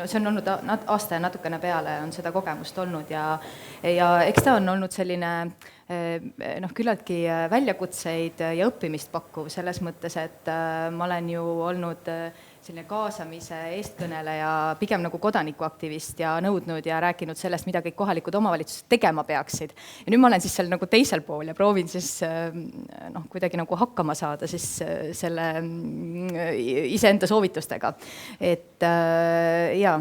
no see on olnud aasta ja natukene peale on seda kogemust olnud ja eks ta on olnud selline küllaltki väljakutseid ja õppimist pakkuv selles mõttes, et ma olen ju olnud selline kaasamise eestkõneleja, pigem nagu kodanikuaktivist ja nõudnud ja rääkinud sellest, mida kõik kohalikud omavalitsused tegema peaksid. Ja nüüd ma olen siis seal nagu teisel pool ja proovin siis kuidagi nagu hakkama saada siis selle iseenda soovitustega. Et jaa,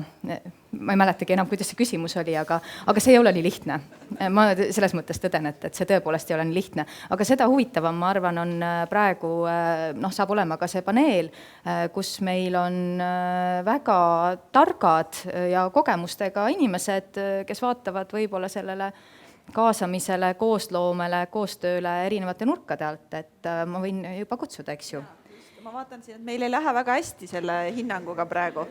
ma ei mäletagi enam, kuidas see küsimus oli, aga see ei ole nii lihtne. Ma selles mõttes tõden, et see tõepoolest ei ole nii lihtne. Aga seda huvitavam, ma arvan, on praegu, saab olema ka see paneel, kus meil on väga targad ja kogemustega inimesed, kes vaatavad võib-olla sellele kaasamisele, koosloomele, koostööle erinevate nurkade alt, et ma võin juba kutsuda, eks ju. Ma vaatan siin, et meil ei lähe väga hästi selle hinnanguga praegu.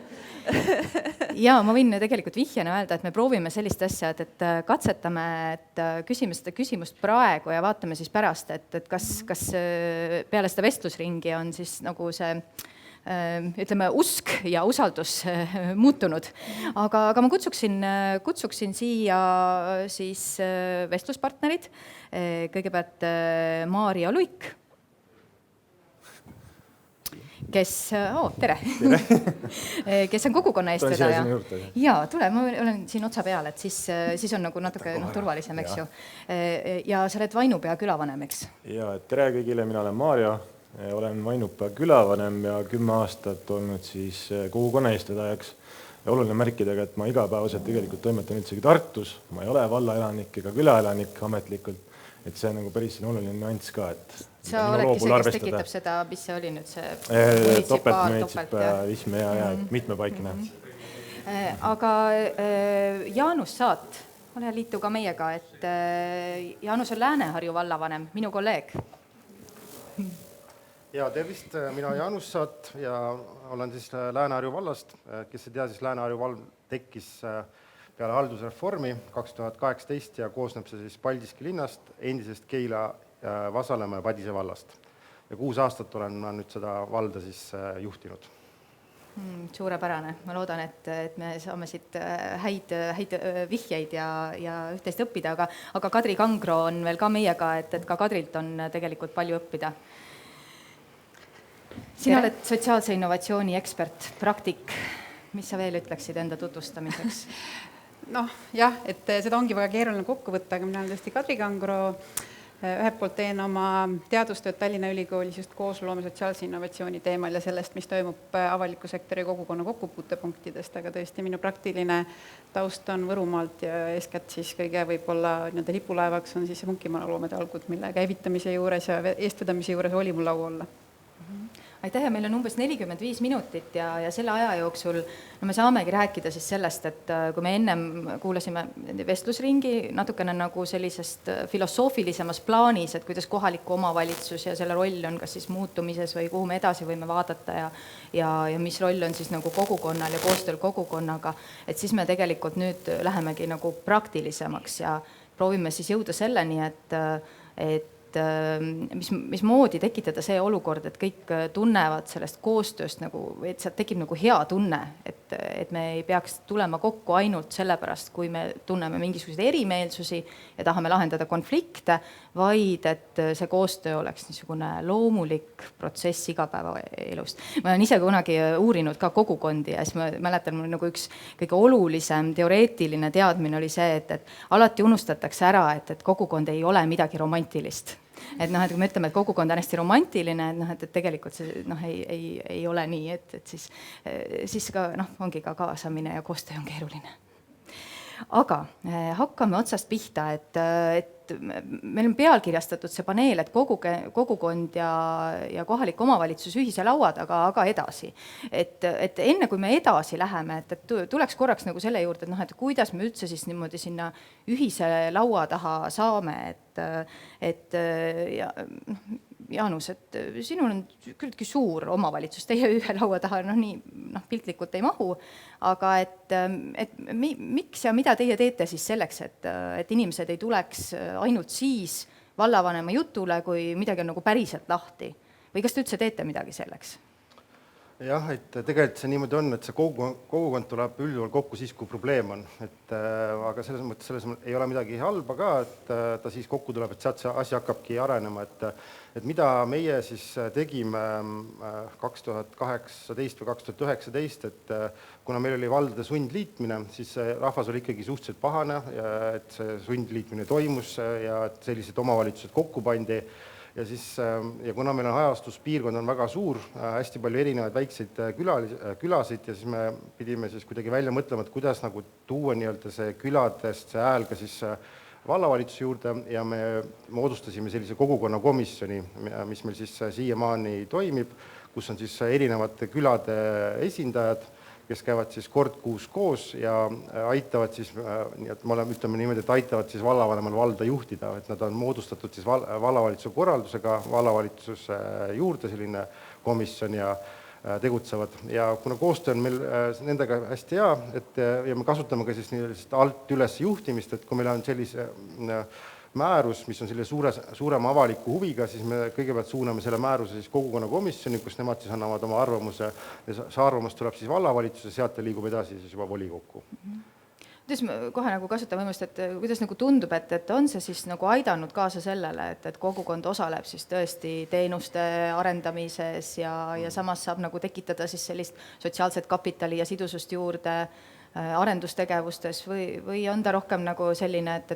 Ja ma võin tegelikult vihjena öelda, et me proovime sellist asja, et katsetame, et küsime seda küsimust praegu ja vaatame siis pärast, et kas peale seda vestlusringi on siis nagu see ütleme, usk ja usaldus muutunud. Aga ma kutsuksin siia siis vestluspartnerid. Kõigepealt Maarja Luik, kes, tere. Kes on kogukonna eestvedaja. Jaa, tule, ma olen siin otsa peal, et siis on nagu natuke turvalisem, eks ju. Ja sa oled Vainupea külavanem, eks? Ja, tere kõigile, mina olen Maarja, olen Vainupea külavanem ja 10 aastat olnud siis kogukonna eestvedajaks. Ja oluline märkidega, et ma igapäevaselt tegelikult toimetan üldsegi Tartus, ma ei ole vallaelanik ega külaelanik ametlikult, et see on nagu päris oluline nüanss ka, et sa oledki see, kes tekitab seda, mis see oli nüüd see topeltmunitsipaalism ja mitmepaikne. Aga Jaanus Saat, ole liitu ka meiega, et Jaanus on Lääne-Harju vallavanem, minu kolleeg. Ja tervist, mina Jaanus Saat ja olen siis Lääne-Harju vallast, kes ei tea, siis Lääne-Harju vald tekkis peale haldusreformi 2018 ja koosneb see siis Paldiski linnast, endisest Keila, Vasalemma ja Padise vallast. Ja 6 aastat olen ma nüüd seda valda siis juhtinud. Suurepärane. Ma loodan, et me saame siit häid vihjeid ja üht-teist õppida, aga Kadri Kangro on veel ka meiega, et ka Kadrilt on tegelikult palju õppida. Sina oled sotsiaalse innovatsiooni ekspert, praktik. Mis sa veel ütleksid enda tutvustamiseks? Jah, et seda ongi väga keeruline kokku võtta, aga mina olen tõesti Kadri Kangro. Ühelt poolt teen oma teadustööd Tallinna Ülikoolis just koosloome sotsiaalse innovatsiooni teemal ja sellest, mis toimub avaliku sektori kogukonna kokkupuutepunktidest, aga tõesti minu praktiline taust on Võrumaalt ja eeskätt siis kõige võib-olla lipulaevaks on siis Munkimaaloomede algud, mille käivitamise juures ja eestvedamise juures oli mul au olla. Aitäh, ja meil on umbes 45 minutit ja selle aja jooksul me saamegi rääkida siis sellest, et kui me ennem kuulasime vestlusringi natukene nagu sellisest filosoofilisemas plaanis, et kuidas kohaliku omavalitsus ja selle roll on kas siis muutumises või kuhu me edasi võime vaadata ja mis roll on siis nagu kogukonnal ja koostööl kogukonnaga, et siis me tegelikult nüüd lähemegi nagu praktilisemaks ja proovime siis jõuda selleni, et mis moodi tekitada see olukord, et kõik tunnevad sellest koostööst, et sealt tekib nagu hea tunne, et me ei peaks tulema kokku ainult sellepärast, kui me tunneme mingisuguseid erimeelsusi ja tahame lahendada konflikte, vaid et see koostöö oleks niisugune loomulik protsess igapäevaelust. Ma olen ise kunagi uurinud ka kogukondi ja siis ma mäletan, mul nagu üks kõige olulisem teoreetiline teadmine oli see, et alati unustatakse ära, et kogukond ei ole midagi romantilist. Et kui me ütleme, et kogukond on hästi romantiline, et tegelikult see ei ole nii, et siis ka ongi ka kaasamine ja koostöö on keeruline. Aga hakkame otsast pihta, et meil on pealkirjastatud see paneel, et kogukond ja kohalik omavalitsus ühise laua taga, aga edasi. Et enne kui me edasi läheme, et tuleks korraks nagu selle juurde, et kuidas me üldse siis niimoodi sinna ühise laua taha saame, et Jaanus, et sinul on küllaltki suur omavalitsus, teie ühe laua taha piltlikult ei mahu, aga et miks ja mida teie teete siis selleks, et inimesed ei tuleks ainult siis vallavanema jutule, kui midagi on nagu päriselt lahti? Või kas te üldse teete midagi selleks? jah, et tegelikult see niimoodi on, et see kogukond tuleb üldjuhul kokku siis, kui probleem on. Aga selles mõttes ei ole midagi halba ka, et ta siis kokku tuleb, et sealt see asi hakkabki arenema. Et mida meie siis tegime 2018 või 2019, et kuna meil oli valdade sundliitmine, siis rahvas oli ikkagi suhteliselt pahane, et see sundliitmine toimus ja et sellised omavalitsused kokku pandi. Ja kuna meil on hajastuspiirkond on väga suur, hästi palju erinevaid väikseid külasid ja siis me pidime siis kuidagi välja mõtlema, et kuidas nagu tuua nii-öelda see küladest see hääl ka siis vallavalitsuse juurde ja me moodustasime sellise kogukonnakomisjoni, mis meil siis siiamaani toimib, kus on siis erinevate külade esindajad, kes käivad siis kord kuus koos ja aitavad siis, nii et ütleme niimoodi, et aitavad siis vallavanemal valda juhtida, et nad on moodustatud siis vallavalitsuse korraldusega, vallavalitsuse juurde selline komisjon ja tegutsevad. Ja kuna koostöö on meil nendega hästi hea, ja me kasutame ka siis alt üles juhtimist, et kui meil on sellise määrus, mis on selle suurema avaliku huviga, siis me kõigepealt suuname selle määruse siis kogukonnakomisjoni, kus nemad siis annavad oma arvamuse ja see arvamus tuleb siis vallavalitsuse, sealt liigub edasi siis juba volikokku. Kuidas me kohe nagu kasutame võimalust, et kuidas nagu tundub, et on see siis nagu aidanud kaasa sellele, et kogukond osaleb siis tõesti teenuste arendamises ja samas saab nagu tekitada siis sellist sotsiaalset kapitali ja sidusust juurde arendustegevustes või on ta rohkem nagu selline, et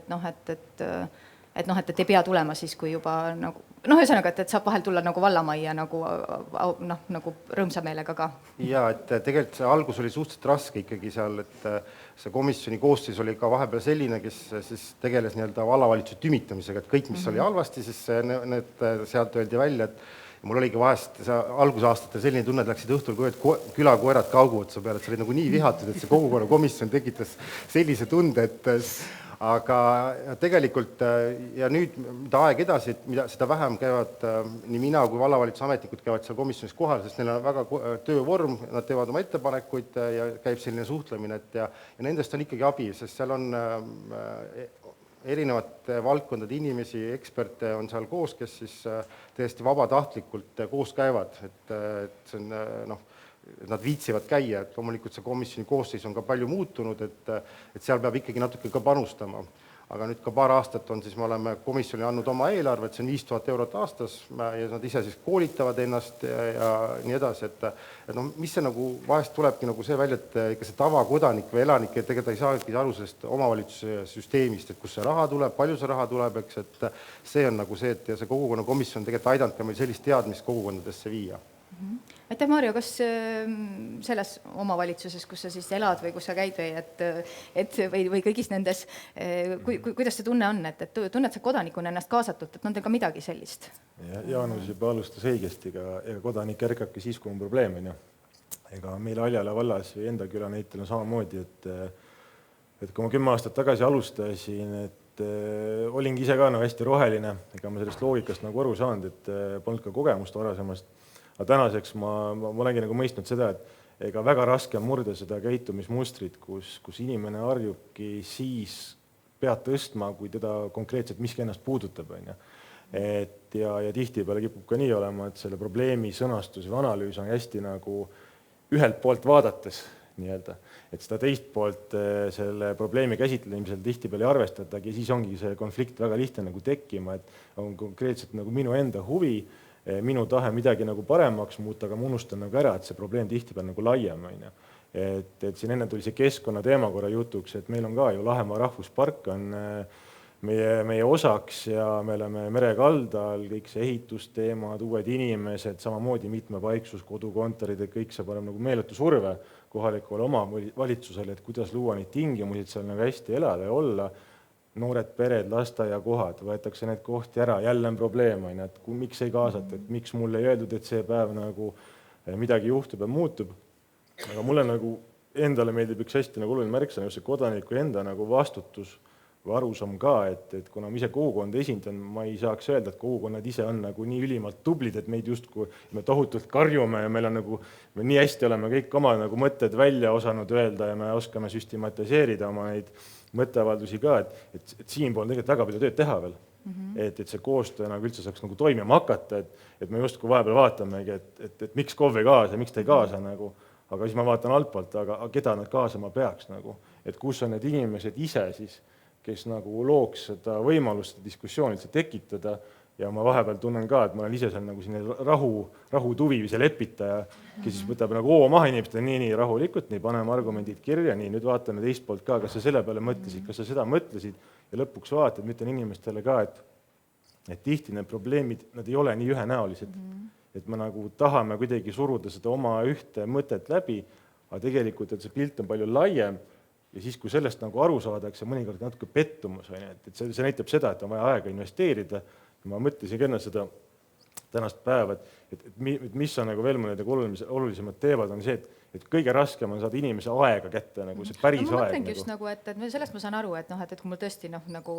ei pea tulema siis, kui juba nagu, ühesõnaga, et saab vahel tulla nagu vallamajja nagu rõõmsa meelega ka. Ja, et tegelikult see algus oli suhteliselt raske ikkagi seal, et see komisjoni koosseis oli ka vahepeal selline, kes siis tegeles nii-öelda vallavalitsuse tümitamisega, et kõik, mis oli halvasti, siis need sealt öeldi välja, et mul oligi vahest algusaastatel selline tunne, et läksid õhtul külakoerad kauguotsa peale, et sa olid nagu nii vihatud, et see kogukonnakomisjon tekitas sellise tunde, aga tegelikult ja nüüd, mida aeg edasi, et seda vähem käivad nii mina kui vallavalitsuse ametnikud käivad seal komisjonis kohal, sest neil on väga töövorm, nad teevad oma ettepanekuid ja käib selline suhtlemine, ja nendest on ikkagi abi, sest seal on erinevate valdkondade inimesi, eksperte on seal koos, kes siis täiesti vabatahtlikult koos käivad, et see on, nad viitsivad käia, et loomulikult see komisjoni koosseis on ka palju muutunud, et seal peab ikkagi natuke ka panustama. Aga nüüd ka paar aastat on, siis me oleme komisjoni andnud oma eelarvet, see on 5000 eurot aastas ja nad ise siis koolitavad ennast ja nii edasi, et mis see nagu vahest tulebki nagu see välja, et ikka see tavakodanik või elanik, et tegelikult ei saagi aru sellest omavalitsuse süsteemist, et kus see raha tuleb, palju see raha tuleb, eks, et see on nagu see, et ja see kogukonnakomisjon tegelikult aidanud ka meil sellist teadmist kogukondadesse viia. Aitäh, Maarjo, kas selles omavalitsuses, kus sa siis elad või kus sa käid või kõigis nendes, kuidas see tunne on, et tunned sa kodanikuna ennast kaasatult, et on teil ka midagi sellist? Jaanus juba alustas õigesti, ega kodanik ärkabki siis, kui on probleem. Ega meil Aljala vallas või enda küla näitel on samamoodi, et kui ma 10 aastat tagasi alustasin, et olingi ise ka hästi roheline, ega ma sellest loogikast nagu aru saanud, et polnud ka kogemust varasemast. Aga tänaseks ma olengi nagu mõistnud seda, et ega väga raske on murda seda käitumismustrit, kus inimene harjubki siis pead tõstma, kui teda konkreetselt miski ennast puudutab. Ja tihtipeale kipub ka nii olema, et selle probleemi sõnastus või analüüs on hästi nagu ühelt poolt vaadates, et seda teist poolt selle probleemi käsitlemisel tihtipeale ei arvestatagi ja siis ongi see konflikt väga lihtne nagu tekkima, et on konkreetselt nagu minu enda huvi, minu tahe midagi nagu paremaks muuta, aga ma unustan nagu ära, et see probleem tihtipeale nagu laiem. Et siin enne tuli see keskkonna teema korra jutuks, et meil on ka ju Lahemaa rahvuspark on meie osaks ja me oleme merekaldal, kõik see ehitusteemad, uued inimesed, samamoodi mitmepaiksus, kodukontorid, et kõik see paneb nagu meeletu surve kohalikule omavalitsusele, et kuidas luua neid tingimusi, et seal nagu hästi elada ja olla. Noored pered, lasteaiakohad, võetakse need kohti ära, jälle on probleem, et miks ei kaasata, et miks mulle ei öeldud, et see päev nagu midagi juhtub ja muutub. Aga mulle nagu endale meeldib üks hästi nagu oluline märksõna, just see kodaniku enda nagu vastutus või arusaam ka, et kuna ma ise kogukonda esindan, ma ei saaks öelda, et kogukonnad ise on nagu nii ülimalt tublid, et meid justkui me tohutult karjume ja meil on nagu, me nii hästi oleme kõik oma nagu mõtted välja osanud öelda ja me oskame süstematiseerida oma neid mõtteavaldusi ka, et siinpool tegelikult väga palju tööd teha veel. et see koostöö nagu üldse saaks nagu toimima hakata, et me justkui vahepeal vaatamegi, et miks KOV ei kaasa, miks ta ei kaasa nagu, aga siis ma vaatan altpoolt, aga keda nad kaasama peaks nagu, et kus on need inimesed ise siis, kes nagu looks seda võimalust diskussiooni tekitada ja ma vahepeal tunnen ka, et ma olen ise seal nagu selline rahutuvi või see lepitaja, kes siis võtab nagu hoo maha inimestel nii rahulikult, nii paneme argumendid kirja, nii nüüd vaatame teist poolt ka, kas sa selle peale mõtlesid, kas sa seda mõtlesid ja lõpuks vaatad, ma ütlen inimestele ka, et tihti need probleemid, nad ei ole nii ühenäolised, et me nagu tahame kuidagi suruda seda oma ühte mõtet läbi, aga tegelikult, et see pilt on palju laiem ja siis, kui sellest nagu aru saadakse, mõnikord natuke pettumus, et see näitab seda, et on vaja aega investeerida. Ma mõtlesin ka enne seda tänast päeva, et mis on nagu veel mõned olulisemad teevad, on see, et kõige raskem on saada inimese aega kätte, nagu see päris ma aeg. mõtlengi just nagu, et sellest ma saan aru, et kui mul tõesti nagu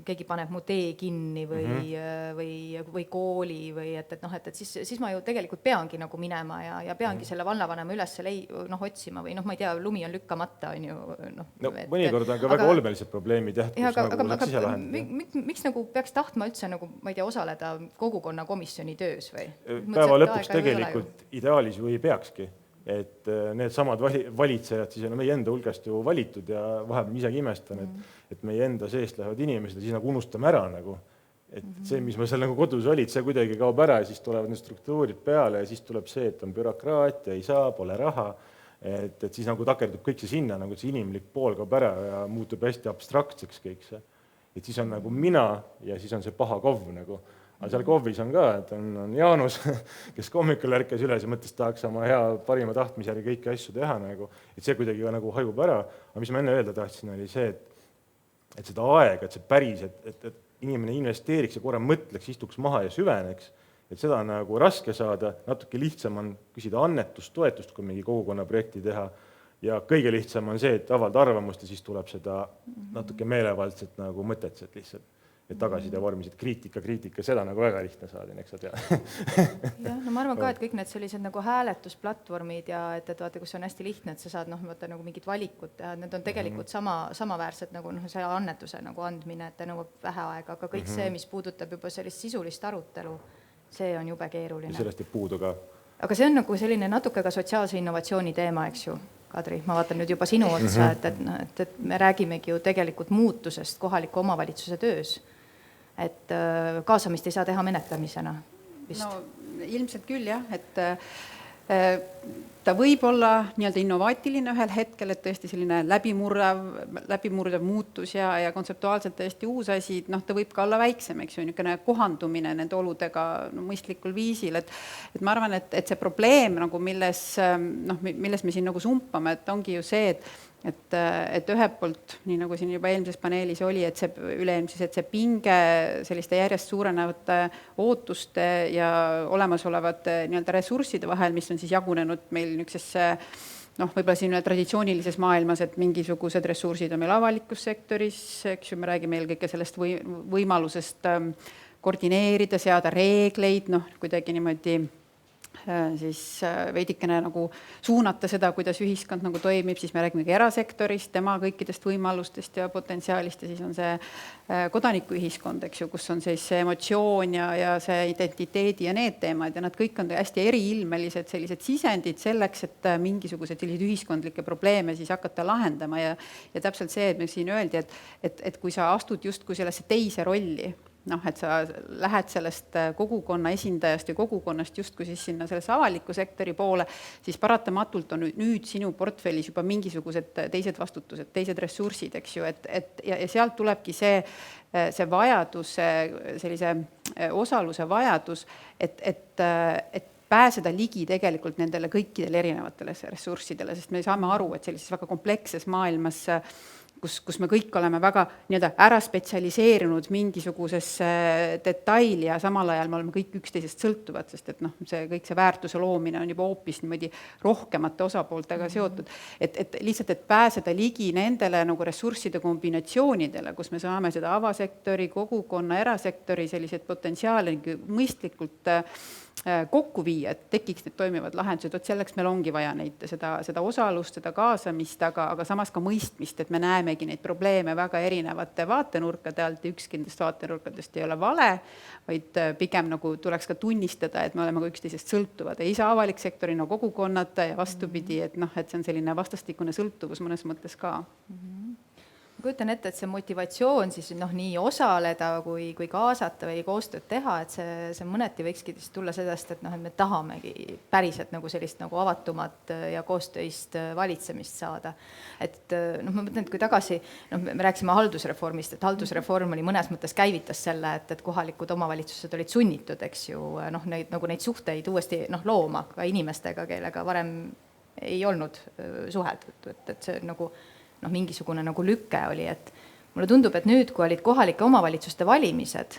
keegi paneb mu tee kinni või kooli või et siis ma ju tegelikult peangi nagu minema ja peangi selle vallavanema üles otsima või ma ei tea, lumi on lükkamata, on ju. Mõnikord on ka väga olmelised probleemid, miks nagu peaks tahtma üldse nagu, ma ei tea, osaleda kogukonna komisjoni töös või? Päeva lõpuks tegelikult ideaalis ju ei peakski. Et need samad valitsejad siis on meie enda hulgast ju valitud ja vahepeal isegi imestan, et meie enda seest lähevad inimesed ja siis nagu unustame ära nagu. Et see, mis ma seal nagu kodus olid, see kuidagi kaob ära ja siis tulevad need struktuurid peale ja siis tuleb see, et on bürokraatia, ei saa, pole raha, et siis nagu takerdub kõik see sinna, nagu see inimlik pool kaob ära ja muutub hästi abstraktseks kõik see. Et siis on nagu mina ja siis on see paha KOV nagu. Aga seal KOV-is on ka, et on Jaanus, kes hommikul ärkas üles ja mõtles, tahaks oma hea parima tahtmise järgi kõiki asju teha nagu, et see kuidagi nagu hajub ära. Aga mis ma enne öelda tahtsin, oli see, et seda aega, et see päris, et inimene investeeriks ja korra mõtleks, istuks maha ja süveneks, et seda on nagu raske saada, natuke lihtsam on küsida annetust, toetust, kui mingi kogukonna projekti teha ja kõige lihtsam on see, et avalda arvamust ja siis tuleb seda natuke meelevaldselt nagu mõtetset lihtsalt. Et tagaside vormis, et kriitika, seda nagu väga lihtne saada, eks sa tea. Jah, ma arvan ka, et kõik need sellised nagu hääletusplatvormid ja et vaata, kus on hästi lihtne, et sa saad nagu mingid valikud teha, need on tegelikult samaväärsed nagu see annetuse nagu andmine, et ta nõuab vähe aega, aga kõik see, mis puudutab juba sellist sisulist arutelu, see on jube keeruline. Ja sellest ei puudu ka. Aga see on nagu selline natuke ka sotsiaalse innovatsiooni teema, eks ju, Kadri, ma vaatan nüüd juba sinu otsa, et me räägimegi ju tegelikult muutusest kohaliku omavalitsuse töös. Et kaasamist ei saa teha menetlemisena vist. No ilmselt küll jah, et ta võib olla nii-öelda innovaatiline ühel hetkel, et tõesti selline läbimurdav muutus ja kontseptuaalselt tõesti uus asi, ta võib ka olla väiksem, eks ju, niisugune kohandumine nende oludega mõistlikul viisil, et ma arvan, et see probleem, nagu milles me siin nagu sumpame, et ongi ju see, et ühelt poolt, nii nagu siin juba eelmises paneelis oli, et see pinge selliste järjest suurenevate ootuste ja olemasolevate nii-öelda ressursside vahel, mis on siis jagunenud meil niisugusesse, võib-olla siin traditsioonilises maailmas, et mingisugused ressursid on meil avalikus sektoris, eks ju, me räägime eelkõige sellest võimalusest koordineerida, seada reegleid, kuidagi niimoodi siis veidikene nagu suunata seda, kuidas ühiskond nagu toimib, siis me räägime ka erasektorist, tema kõikidest võimalustest ja potentsiaalist ja siis on see kodanikuühiskond, eks ju, kus on siis see emotsioon ja see identiteedi ja need teemad ja nad kõik on hästi eriilmelised sellised sisendid selleks, et mingisugused sellised ühiskondlikke probleeme siis hakata lahendama ja täpselt see, et me siin öeldi, et kui sa astud justkui sellesse teise rolli, et sa lähed sellest kogukonna esindajast ja kogukonnast justkui siis sinna sellesse avaliku sektori poole, siis paratamatult on nüüd sinu portfellis juba mingisugused teised vastutused, teised ressursid, eks ju, ja sealt tulebki see vajadus, sellise osaluse vajadus, et pääseda ligi tegelikult nendele kõikidele erinevatele ressurssidele, sest me saame aru, et sellises väga kompleksses maailmas kus me kõik oleme väga ära spetsialiseerinud mingisugusesse detaili ja samal ajal me oleme kõik üksteisest sõltuvad, sest et kõik see väärtuse loomine on juba hoopis niimoodi rohkemate osapooltega seotud. Et lihtsalt, et pääseda ligi nendele nagu ressursside kombinatsioonidele, kus me saame seda avasektori, kogukonna, erasektori sellised potentsiaale mõistlikult kokku viia, et tekiks need toimivad lahendused, selleks meil ongi vaja seda osalust, seda kaasamist, aga samas ka mõistmist, et me näeme näemegi neid probleeme väga erinevate vaatenurkade alt ja ükski nendest vaatenurkadest ei ole vale, vaid pigem nagu tuleks ka tunnistada, et me oleme ka üksteisest sõltuvad. Ei saa avalik sektorina kogukonnata ja vastupidi, et see on selline vastastikune sõltuvus mõnes mõttes ka. Ma kujutan ette, et see motivatsioon siis nii osaleda kui kaasata või koostööd teha, et see mõneti võikski tulla sellest, et me tahamegi päriselt nagu sellist nagu avatumat ja koostöist valitsemist saada. Et ma mõtlen, et kui tagasi, me rääkisime haldusreformist, et haldusreform oli mõnes mõttes käivitas selle, et kohalikud omavalitsused olid sunnitud, eks ju, neid suhteid uuesti looma ka inimestega, kellega varem ei olnud suheldud, et see nagu mingisugune nagu lüke oli, et mulle tundub, et nüüd, kui olid kohalike omavalitsuste valimised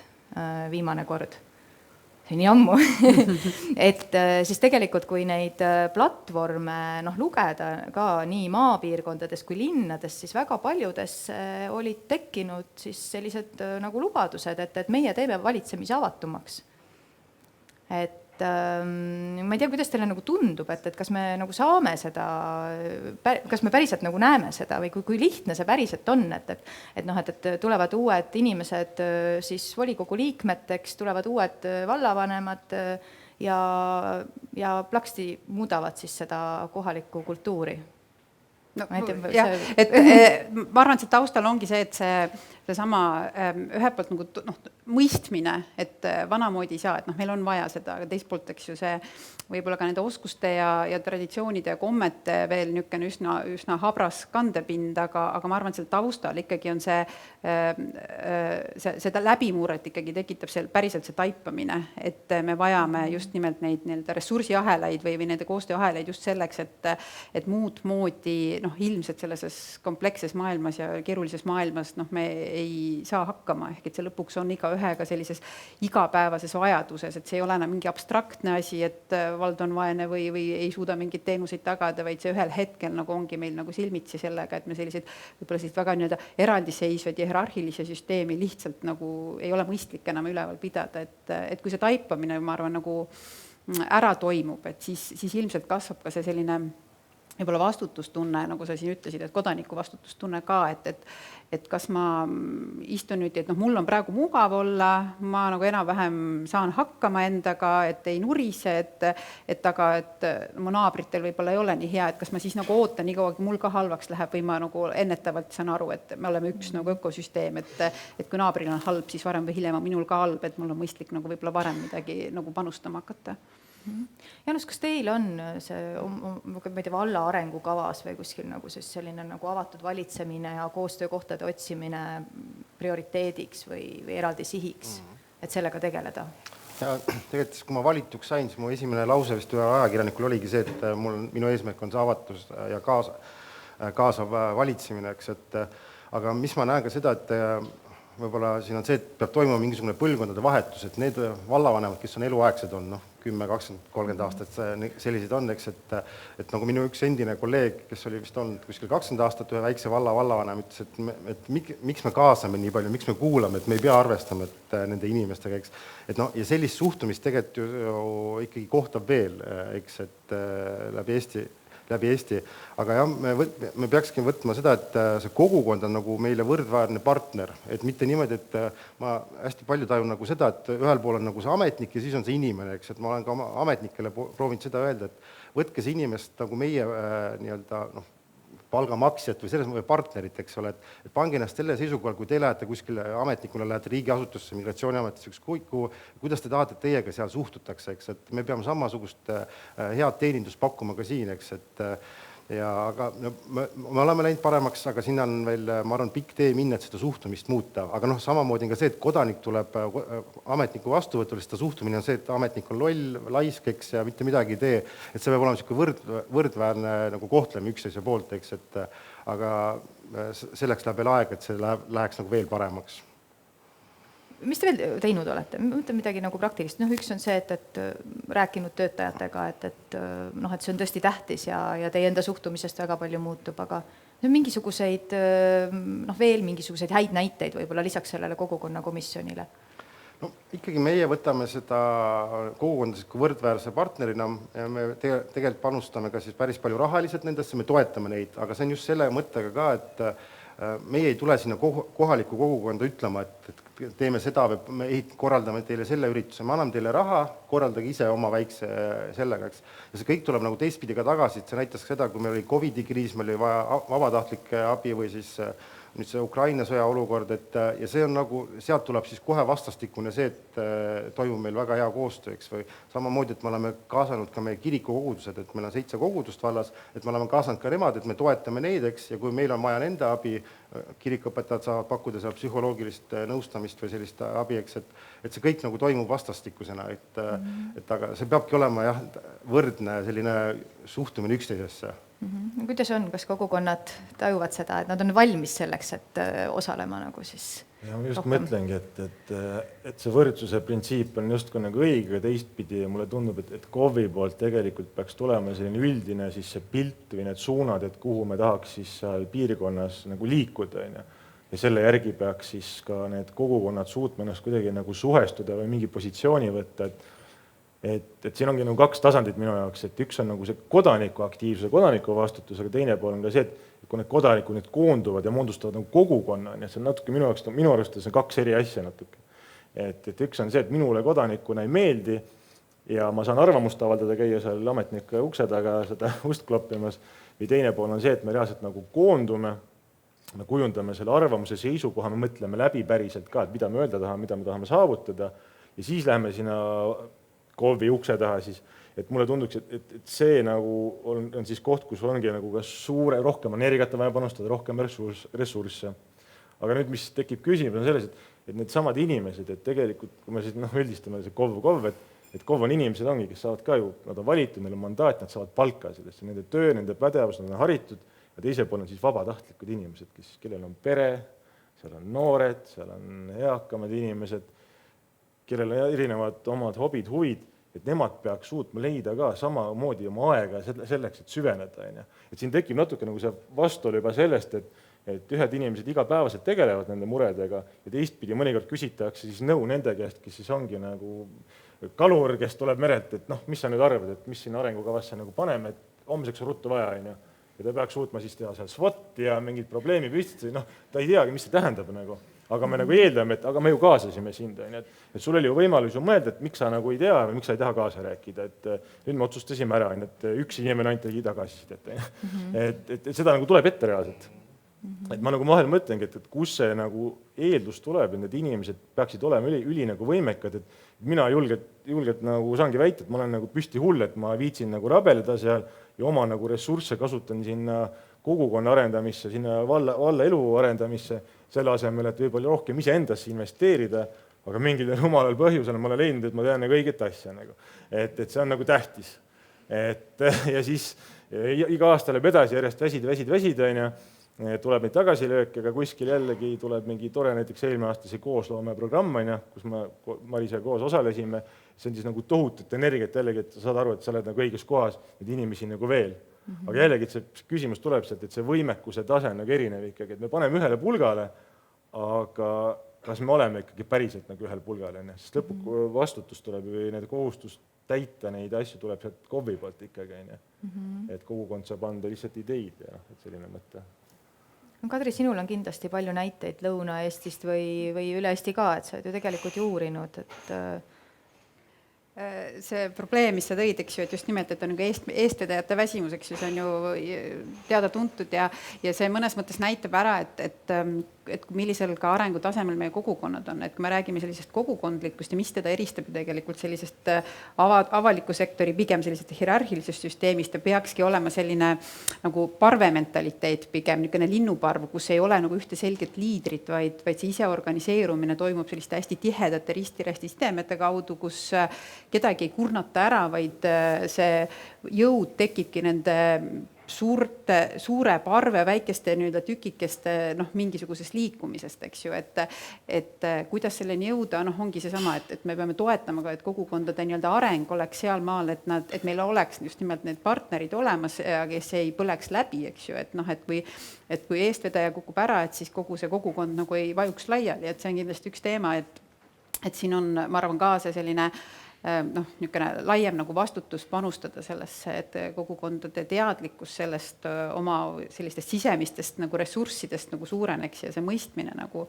viimane kord, see nii ammu, et siis tegelikult, kui neid platvorme lugeda ka nii maapiirkondades kui linnades, siis väga paljudes olid tekkinud siis sellised nagu lubadused, et meie teeme valitsemise avatumaks. Et ma ei tea, kuidas teile nagu tundub, et kas me nagu saame seda, kas me päriselt nagu näeme seda või kui lihtne see päriselt on, et tulevad uued inimesed siis volikogu liikmeteks, tulevad uued vallavanemad ja plaksti muudavad siis seda kohalikku kultuuri. Ma arvan, et see taustal ongi see, et seesama ühelt poolt nagu mõistmine, et vanamoodi ei saa, et meil on vaja seda, aga teist poolt, eks ju, see võib-olla ka nende oskuste ja traditsioonide ja kommete veel niisugune üsna habras kandepind, aga ma arvan, et selle taustal ikkagi on seda läbimurret ikkagi tekitab päriselt see taipamine, et me vajame just nimelt neid ressursiahelaid või nende koostööahelaid just selleks, et muud moodi ilmselt selles kompleksses maailmas ja keerulises maailmas me ei saa hakkama, ehk et see lõpuks on igaühega sellises igapäevases vajaduses, et see ei ole enam mingi abstraktne asi, et vald on vaene või ei suuda mingeid teenuseid tagada, vaid see ühel hetkel nagu ongi meil nagu silmitsi sellega, et me selliseid võib-olla sellised väga eraldiseisvaid ja hierarhilise süsteemi lihtsalt nagu ei ole mõistlik enam üleval pidada, et kui see taipamine, ma arvan, nagu ära toimub, et siis ilmselt kasvab ka see selline võib-olla vastutustunne, nagu sa siin ütlesid, et kodaniku vastutustunne ka, et kas ma istun nüüd, et mul on praegu mugav olla, ma nagu enam-vähem saan hakkama endaga, et ei nurise, aga mu naabritel võib-olla ei ole nii hea, et kas ma siis nagu ootan nii kaua, kui mul ka halvaks läheb või ma nagu ennetavalt saan aru, et me oleme üks nagu ökosüsteem, et kui naabril on halb, siis varem või hiljem on minul ka halb, et mul on mõistlik nagu võib-olla varem midagi nagu panustama hakata. Jaanus, kas teil on see, ma ei tea, valla arengukavas või kuskil nagu selline nagu avatud valitsemine ja koostöökohtade otsimine prioriteediks või eraldi sihiks, et sellega tegeleda? Ja tegelikult, kui ma valituks sain, siis mu esimene lause vist ühe ajakirjanikul oligi see, et minu eesmärk on see avatus ja kaasav valitsemine, eks, aga mis ma näen ka seda, et võib-olla siin on see, et peab toimuma mingisugune põlvkondade vahetus, et need vallavanemad, kes on eluaegsed on, 10, 20, 30 aastat sellised on, eks, et nagu minu üks endine kolleeg, kes oli vist olnud kuskil 20 aastat ühe väikse vallavanem, ütles, et miks me kaasame nii palju, miks me kuulame, et me ei pea arvestama nende inimestega, eks. Ja sellist suhtumist tegelikult ju ikkagi kohtab veel, eks, et läbi Eesti, aga jah, me peakski võtma seda, et see kogukond on nagu meile võrdväärne partner, et mitte niimoodi, et ma hästi palju tajun nagu seda, et ühel pool on nagu see ametnik ja siis on see inimene, eks, et ma olen ka ametnikele proovinud seda öelda, et võtke see inimest nagu meie nii-öelda palgamaksjat või selles mõttes partnerit, eks ole, et pange ennast selle seisukohal, kui te lähete kuskile ametnikuna, lähete riigiasutusse, migratsiooniametisse, kuidas te tahate, et teiega seal suhtutakse, eks, et me peame samasugust head teenindust pakkuma ka siin, eks, aga me oleme läinud paremaks, aga sinna on veel, ma arvan, pikk tee minna, et seda suhtumist muuta, aga samamoodi on ka see, et kodanik tuleb ametniku vastuvõtul, sest ta suhtumine on see, et ametnik on loll, laisk, eks, ja mitte midagi ei tee, et see peab olema niisugune võrdväärne nagu kohtleme üksteise poolt, eks, aga selleks läheb veel aeg, et see läheks nagu veel paremaks. Mis te veel teinud olete? Mõtlen midagi nagu praktilist. Üks on see, et rääkinud töötajatega, et see on tõesti tähtis ja teie enda suhtumisest väga palju muutub, aga mingisuguseid, veel mingisuguseid häid näiteid võib-olla lisaks sellele kogukonnakomisjonile? Ikkagi meie võtame seda kogukondas kui võrdväärse partnerina ja me tegelikult panustame ka siis päris palju rahaliselt nendesse, me toetame neid, aga see on just selle mõttega ka, et meie ei tule sinna kohalikku kogukonda ütlema, et teeme seda või me korraldame teile selle ürituse, me anname teile raha, korraldage ise oma väikse sellega, eks. Ja see kõik tuleb nagu teistpidi ka tagasi, et see näitas seda, kui meil oli COVID-i kriis, meil oli vaja vabatahtlike abi või siis nüüd see Ukraina sõja olukord, ja see on nagu, sealt tuleb siis kohe vastastikune see, et toimub meil väga hea koostöö, eks, või samamoodi, et me oleme kaasanud ka meie kirikukogudused, et meil on 7 kogudust vallas, et me oleme kaasanud ka nemad, et me toetame neid, eks, ja kui meil on vaja nende abi, kirikuõpetajad saavad pakkuda seal psühholoogilist nõustamist või sellist abi, eks, et see kõik nagu toimub vastastikusena, et aga see peabki olema jah, võrdne selline suhtumine üksteisesse. Kuidas on, kas kogukonnad tajuvad seda, et nad on valmis selleks, et osalema nagu siis ja ma just mõtlengi, et see võrdsuse printsiip on justkui nagu õige ja teistpidi ja mulle tundub, et KOV-i poolt tegelikult peaks tulema selline üldine siis see pilt või need suunad, et kuhu me tahaks siis piirkonnas nagu liikuda. Ja selle järgi peaks siis ka need kogukonnad suutma ennast kuidagi nagu suhestuda või mingi positsiooni võtta, et siin ongi nagu 2 tasandit minu jaoks, et üks on nagu see kodaniku aktiivsuse, kodaniku vastutus, aga teine pool on ka see, et kui need kodanikud nüüd koonduvad ja moodustavad nagu kogukonna, nii et see on natuke minu arust see on 2 eri asja natuke. Et üks on see, et minule kodanikuna ei meeldi ja ma saan arvamust avaldada, käia seal ametnike ukse taga seda ust kloppimas, või teine pool on see, et me reaalselt nagu koondume, me kujundame selle arvamuse seisukoha, me mõtleme läbi päriselt ka, et mida me öelda tahame, mida me tahame saavutada ja siis läheme sinna KOV-i ukse taha siis, et mulle tunduks, et see nagu on siis koht, kus ongi nagu ka rohkem energiat vaja panustada, rohkem ressursse. Aga nüüd, mis tekib küsimus, on selles, et need samad inimesed, et tegelikult, kui me siis üldistame see KOV, et KOV on inimesed ongi, kes saavad ka ju, nad on valitud, neil on mandaat, nad saavad palka sellest, nende töö, nende pädevus, nad on haritud ja teisel pool on siis vabatahtlikud inimesed, kellel on pere, seal on noored, seal on eakamad inimesed, kellel on erinevad omad hobid, huvid, et nemad peaks suutma leida ka samamoodi oma aega selleks, et süveneda. Et siin tekib natuke nagu see vastuolu juba sellest, et ühed inimesed igapäevaselt tegelevad nende muredega ja teistpidi mõnikord küsitakse siis nõu nende käest, kes siis ongi nagu kalur, kes tuleb merelt, et mis sa nüüd arvad, et mis siin arengukavasse nagu paneme, et homseks on ruttu vaja, ja ta peaks suutma siis teha seal SWOT ja mingid probleemi püstitada, ta ei teagi, mis see tähendab nagu. Aga me nagu eeldame, et aga me ju kaasasime sind, et sul oli ju võimalus ju mõelda, et miks sa nagu ei tea või miks sa ei taha kaasa rääkida, et nüüd me otsustasime ära, et üks inimene ainult tegi tagasisidet, et seda nagu tuleb ette reaalselt. Et ma nagu vahel mõtlengi, et kus see nagu eeldus tuleb, et need inimesed peaksid olema üli nagu võimekad, et mina julgelt nagu saangi väita, et ma olen nagu püsti hull, et ma viitsin nagu rabeleda seal ja oma nagu ressursse kasutan sinna kogukonna arendamisse, sinna valla elu arendamisse, selle asemel, et võib-olla rohkem ise endasse investeerida, aga mingil rumalal põhjusel ma olen leidnud, et ma tean nagu õiget asja. Et see on nagu tähtis. Ja siis iga aasta läheb edasi järjest väsid, tuleb neid tagasilööke, aga kuskil jällegi tuleb mingi tore, näiteks eelmine aasta see koosloomeprogramm, kus me Marisega koos osalesime, see on siis nagu tohutut energiat jällegi, et sa saad aru, et sa oled nagu õiges kohas, neid inimesi nagu veel. Aga jällegi, et see küsimus tuleb sealt, et see võimekuse tase on nagu erinev ikkagi, et me paneme ühele pulgale, aga kas me oleme ikkagi päriselt nagu ühel pulgale, sest lõpuks vastutus tuleb või need kohustust täita neid asju tuleb sealt KOV-i poolt ikkagi, et kogukond saab anda lihtsalt ideid ja et selline mõte. Kadri, sinul on kindlasti palju näiteid Lõuna-Eestist või üle Eesti ka, et sa oled ju tegelikult ju uurinud, et see probleem, mis sa tõid, eks ju, et just nimelt, et on nagu eestvedajate väsimus, eks ju, see on ju teada tuntud ja see mõnes mõttes näitab ära, et millisel ka arengutasemel meie kogukonnad on, et kui me räägime sellisest kogukondlikkust ja mis teda eristab tegelikult sellisest avaliku sektori pigem sellisest hierarhilisest süsteemist ja peakski olema selline nagu parvementaliteet pigem, niisugune linnuparv, kus ei ole nagu ühte selget liidrit, vaid see ise organiseerumine toimub selliste hästi tihedate ristiresti sidemete kaudu, kus kedagi ei kurnata ära, vaid see jõud tekibki nende suure parve väikeste tükikeste mingisugusest liikumisest, eks ju, et kuidas selleni jõuda, ongi seesama, et me peame toetama ka, et kogukondade areng oleks seal maal, et meil oleks just nimelt need partnerid olemas, kes ei põleks läbi, eks ju, et kui eestvedaja kukub ära, et siis kogu see kogukond nagu ei vajuks laiali, et see on kindlasti üks teema, et siin on, ma arvan, ka see selline niisugune laiem nagu vastutus panustada sellesse, et kogukondade teadlikkus sellest oma sellistest sisemistest nagu ressurssidest nagu suureneks ja see mõistmine nagu.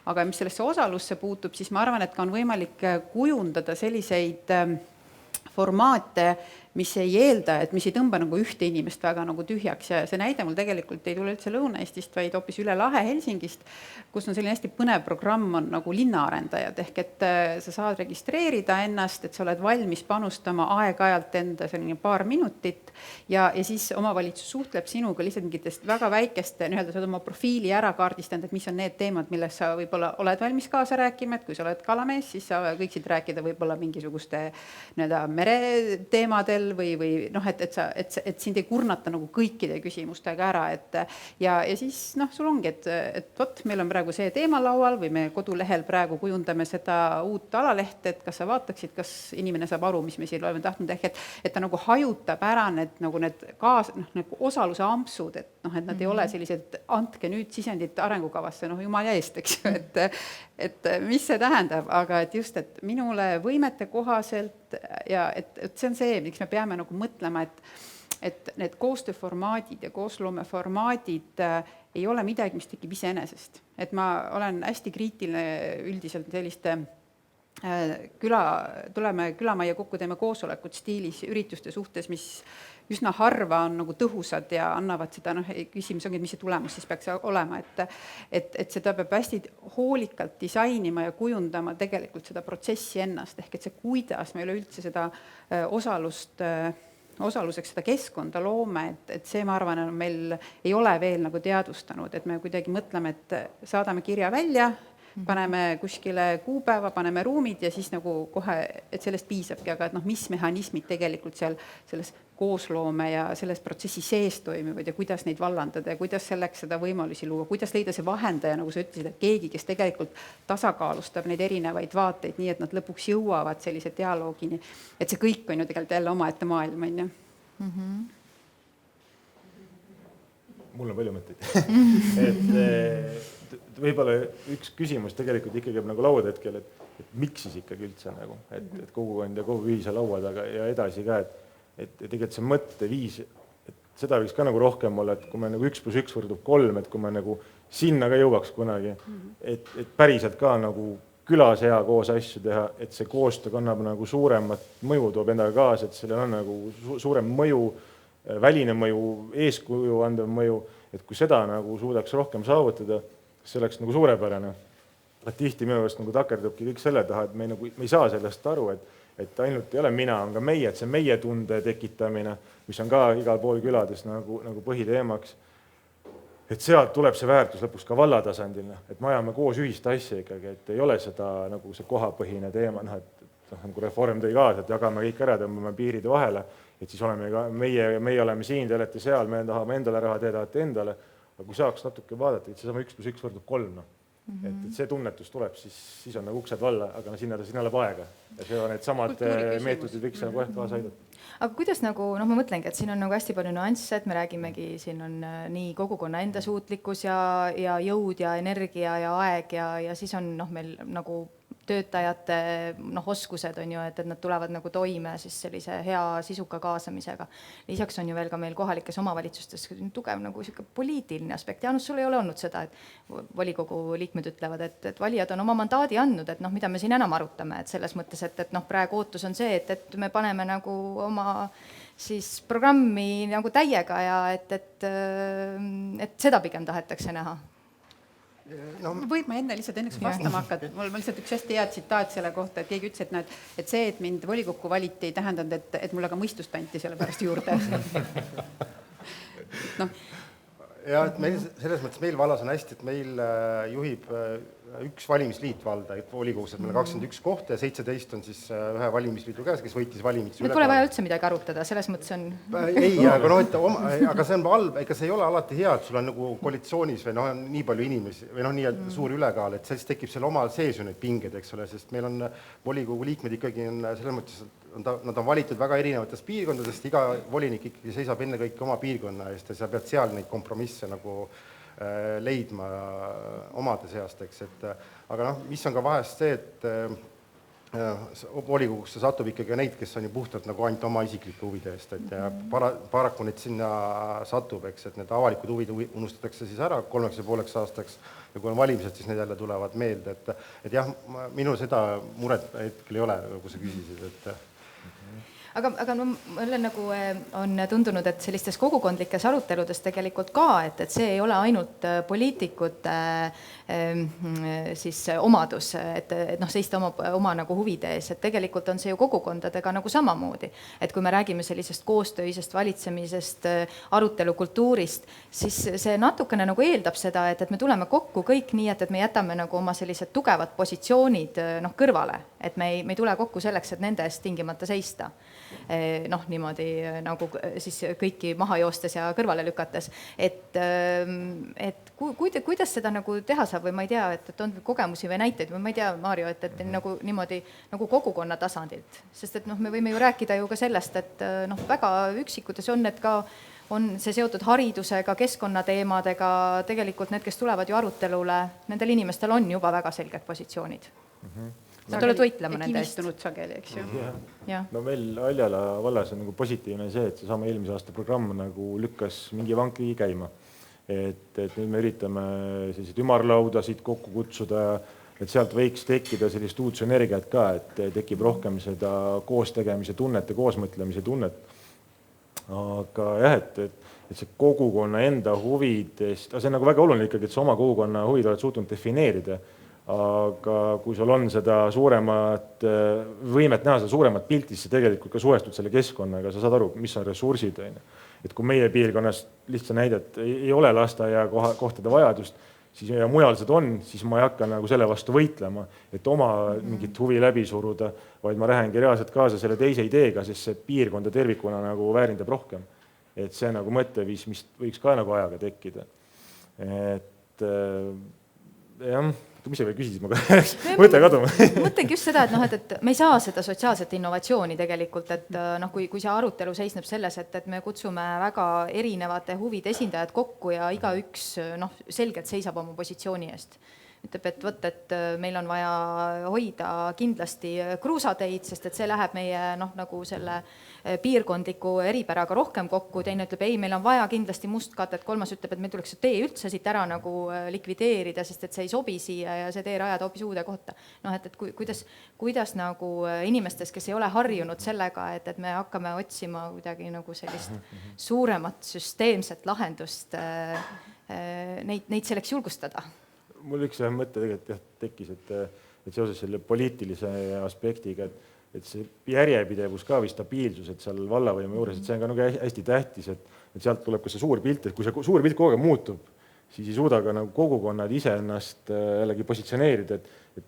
Aga mis sellesse osalusse puutub, siis ma arvan, et ka on võimalik kujundada selliseid formaate, mis ei eelda, et mis ei tõmba nagu ühte inimest väga nagu tühjaks ja see näide mul tegelikult ei tule üldse Lõuna-Eestist, vaid hoopis üle lahe Helsingist, kus on selline hästi põnev programm on nagu linnaarendajad, ehk et sa saad registreerida ennast, et sa oled valmis panustama aeg-ajalt enda selline paar minutit ja siis omavalitsus suhtleb sinuga lihtsalt mingitest väga väikeste, sa oled oma profiili ära kaardistanud, et mis on need teemad, milles sa võib-olla oled valmis kaasa rääkima, et kui sa oled kalamees, siis sa võiksid rääkida võib-olla mingisuguste mereteemadel või et sind ei kurnata nagu kõikide küsimustega ära, ja siis sul ongi, et vot, meil on praegu see teema laual või me kodulehel praegu kujundame seda uut alalehte, et kas sa vaataksid, kas inimene saab aru, mis me siin oleme tahtnud, ehk et ta nagu hajutab ära need osaluse ampsud, et nad ei ole sellised, andke nüüd sisendit arengukavasse, jumala eest, eks ju, et mis see tähendab, aga et just, et minule võimete kohaselt ja et see on see, miks me peame nagu mõtlema, et need koostööformaadid ja koosloomeformaadid ei ole midagi, mis tekib iseenesest. Et ma olen hästi kriitiline üldiselt selliste tuleme külamajja kokku, teeme koosolekut stiilis ürituste suhtes, mis üsna harva on nagu tõhusad ja annavad seda, küsimus ongi, et mis see tulemus siis peaks olema, et seda peab hästi hoolikalt disainima ja kujundama tegelikult seda protsessi ennast, ehk et see, kuidas me üleüldse seda osaluseks seda keskkonda loome, et see, ma arvan, meil ei ole veel nagu teadvustanud, et me kuidagi mõtleme, et saadame kirja välja, paneme kuskile kuupäeva, paneme ruumid ja siis nagu kohe, et sellest piisabki, aga et mis mehhanismid tegelikult seal selles koosloome ja selles protsessi sees toimivad ja kuidas neid vallandada ja kuidas selleks seda võimalusi luua, kuidas leida see vahendaja, nagu sa ütlesid, et keegi, kes tegelikult tasakaalustab neid erinevaid vaateid nii, et nad lõpuks jõuavad sellise dialoogini, et see kõik on ju tegelikult jälle omaette maailm, on ju. Mul on palju mõtteid. Et võib-olla üks küsimus tegelikult ikkagi nagu lauade hetkel, et miks siis ikkagi üldse nagu, et kogukond ja kogu ühise laua taga ja edasi ka, et tegelikult see mõtteviis, et seda võiks ka nagu rohkem olla, et kui me nagu 1 + 1 võrdub 3, et kui me nagu sinna ka jõuaks kunagi, et päriselt ka nagu külas hea koos asju teha, et see koostöö kannab nagu suuremat mõju, toob endaga kaasa, et sellel on nagu suurem mõju, väline mõju, eeskuju andev mõju, et kui seda nagu suudaks rohkem saavutada, see oleks nagu suurepärane. Tihti minu arust nagu takerdubki kõik selle taha, et me ei saa sellest aru, et ainult ei ole mina, on ka meie, et see meie tunde tekitamine, mis on ka igal pool külades nagu põhiteemaks, et sealt tuleb see väärtus lõpuks ka vallatasandil, et me ajame koos ühist asja ikkagi, et ei ole seda nagu see kohapõhine teema, et nagu reform tõi kaasa, et jagame kõik ära, tõmbame piiride vahele, et siis oleme ka, meie oleme siin, te olete seal, me tahame endale raha, te tahate endale. Aga kui saaks natuke vaadata, et seesama 1 + 1 võrdub 3, et see tunnetus tuleb, siis on nagu uksed valla, aga sinna läheb aega. Ja see on need samad meetodid võiks nagu kaasa aidata. Aga kuidas nagu, ma mõtlengi, et siin on nagu hästi palju nüansse, et me räägimegi, siin on nii kogukonna enda suutlikkus ja jõud ja energia ja aeg ja siis on meil nagu töötajate oskused on ju, et nad tulevad nagu toime siis sellise hea sisuka kaasamisega. Lisaks on ju veel ka meil kohalikes omavalitsustes tugev nagu poliitiline aspekt. Jaanus, sul ei ole olnud seda, et volikogu liikmed ütlevad, et valijad on oma mandaadi andnud, et mida me siin enam arutame, et selles mõttes, et praegu ootus on see, et me paneme nagu oma siis programmi nagu täiega ja et seda pigem tahetakse näha. Võid ma enne lihtsalt enneks vastama hakkad. Mul lihtsalt üks hästi hea tsitaat selle kohta, et keegi ütles, et see, et mind volikokku valiti, ei tähendanud, et mulle ka mõistust anti selle pärast juurde. Ja et meil, selles mõttes meil vallas on hästi, et meil juhib üks valimisliit valda, et volikogus, et meil on 21 kohta ja 17 on siis ühe valimisliidu käes, kes võitis valimis. Me pole vaja üldse midagi arutada, selles mõttes on... Ei, aga see on halb, ega see ei ole alati hea, et sul on nagu koalitsioonis või nii palju inimesi või nii suur ülekaal, et siis tekib selle oma sees ju need pinged, eks ole, sest meil on volikogu liikmed ikkagi on selles mõttes, nad on valitud väga erinevatest piirkondadest, iga volinik ikkagi seisab enne kõik oma piirkonna eest ja sa pead seal neid kompromisse nagu leidma omade seast, eks, et aga mis on ka vahest see, volikogusse satub ikkagi neid, kes on ju puhtalt nagu ainult oma isiklike huvide eest, et ja paraku neid sinna satub, eks, et need avalikud huvid unustatakse siis ära 3,5 aastaks ja kui on valimised, siis need jälle tulevad meelde, et jah, minul seda muret hetkel ei ole, kui sa küsisid, et aga no mulle nagu on tundunud, et sellistes kogukondlikes aruteludes tegelikult ka, et see ei ole ainult poliitikute siis omadus, et noh, seista oma nagu huvide ees, et tegelikult on see ju kogukondadega nagu samamoodi. Et kui me räägime sellisest koostöisest valitsemisest, arutelukultuurist, siis see natukene nagu eeldab seda, et me tuleme kokku kõik nii, et me jätame nagu oma sellised tugevad positsioonid kõrvale, et me ei tule kokku selleks, et nende eest tingimata seista. Noh, niimoodi nagu siis kõiki maha joostes ja kõrvale lükates. Et kuidas seda nagu teha saab või ma ei tea, et on kogemusi või näiteid või ma ei tea, Maarjo, et nagu niimoodi nagu kogukonna tasandilt. Sest et noh, me võime ju rääkida ju ka sellest, et noh, väga üksikutes on need ka on see seotud haridusega, keskkonnateemadega, tegelikult need, kes tulevad ju arutelule, nendel inimestel on juba väga selged positsioonid. Sa tuled võitlema nende eest. Kivistunud sageli, eks ju. Ja. No meil Aljala vallas on nagu positiivne see, et see sama eelmise aasta programm nagu lükkas mingi vankri käima. Et nüüd me üritame sellised ümarlaudasid kokku kutsuda, et sealt võiks tekkida sellist uut sünergiat ka, et tekib rohkem seda koostegemise tunnet ja koosmõtlemise tunnet. Aga jah, et see kogukonna enda huvidest, see on nagu väga oluline ikkagi, et sa oma kogukonna huvid oled suutnud defineerida. Aga kui sul on seda suuremat võimet näha, seda suuremat pilti, siis tegelikult ka suhestud selle keskkonnaga, sa saad aru, mis on ressursid. Et kui meie piirkonnas lihtsalt näidet ei ole lasteaia kohtade vajadust, siis ja mujal seda on, siis ma ei hakka nagu selle vastu võitlema, et oma mingit huvi läbi suruda, vaid ma lähengi reaalselt kaasa selle teise ideega, sest see piirkonda tervikuna nagu väärindab rohkem. Et see nagu mõtteviis, mis võiks ka nagu ajaga tekkida. Et jah, mis sa veel küsisid, ma mõte kaduma. Mõtlengi just seda, et me ei saa seda sotsiaalset innovatsiooni tegelikult, et noh, kui see arutelu seisneb selles, et me kutsume väga erinevate huvide esindajad kokku ja igaüks noh, selgelt seisab oma positsiooni eest. Ütleb, et võt, et meil on vaja hoida kindlasti kruusateid, sest et see läheb meie noh, nagu selle piirkondliku eripäraga rohkem kokku. Teine ütleb, ei, meil on vaja kindlasti mustkatet. Kolmas ütleb, et meil tuleks tee üldse siit ära nagu likvideerida, sest et see ei sobi siia ja see tee rajada hoopis uude kohta. Noh, et kuidas nagu inimestes, kes ei ole harjunud sellega, et me hakkame otsima kuidagi nagu sellist suuremat süsteemset lahendust, neid selleks julgustada. Mul üks mõte tegelikult tekkis, et seoses selle poliitilise aspektiga, et see järjepidevus ka või stabiilsus, et seal vallavõime juures, et see on ka nagu hästi tähtis, et sealt tuleb ka see suur pilt, et kui see suur pilt kogu aeg muutub, siis ei suuda ka nagu kogukonnad ise ennast jällegi positsioneerida, et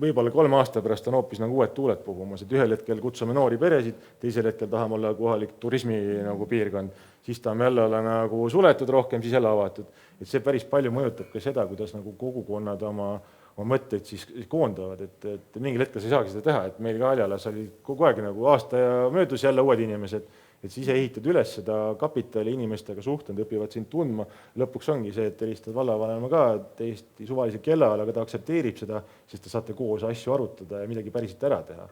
võib-olla 3 aasta pärast on hoopis nagu uued tuuled puhumas, et ühel hetkel kutsume noori peresid, teisel hetkel tahame olla kohalik turismi nagu piirkond, siis tahame jälle olla nagu suletud rohkem, siis jälle avatud. Et see päris palju mõjutab ka seda, kuidas nagu kogukonnad oma mõtteid siis koondavad, et mingil hetkel sa ei saagi seda teha, et meil ka Aljalas oli kogu aeg nagu aasta ja möödus jälle uued inimesed, et siis ehitad üles seda kapitali, inimestega suhtend, õpivad sind tundma. Lõpuks ongi see, et helistad vallavanema ka täiesti suvalise kellaajal, aga ta aktsepteerib seda, sest te saate koos asju arutada ja midagi päriselt ära teha.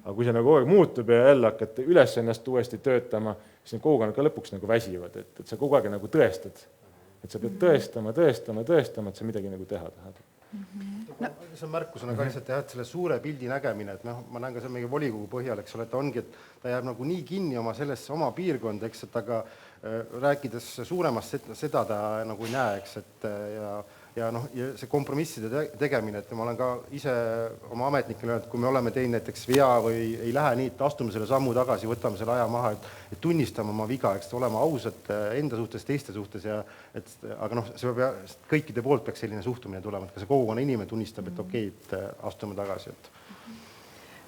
Aga kui see nagu kogu aeg muutub ja jälle hakkad üles ennast uuesti töötama, siis need kogukonnad ka lõpuks nagu väsivad, et sa kogu aeg nagu tõestad. Et sa pead tõestama, et sa midagi nagu teha tahad. See on märkusena ka lihtsalt jah, et selle suure pildi nägemine, et ma näen ka see meie volikogu põhjal, eks ole, et ongi, et ta jääb nagu nii kinni oma sellesse oma piirkonda, eks, et aga rääkides suuremast seda ta nagu ei näe, eks, et ja see kompromisside tegemine, et ma olen ka ise oma ametnikele öelnud, kui me oleme teinud näiteks vea või ei lähe nii, et astume selle sammu tagasi, võtame selle aja maha, et tunnistame oma viga, eks olema ausad enda suhtes, teiste suhtes ja aga see peab kõikide poolt peaks selline suhtumine tulema, et ka see kogukonna inimene tunnistab, et okei, et astume tagasi.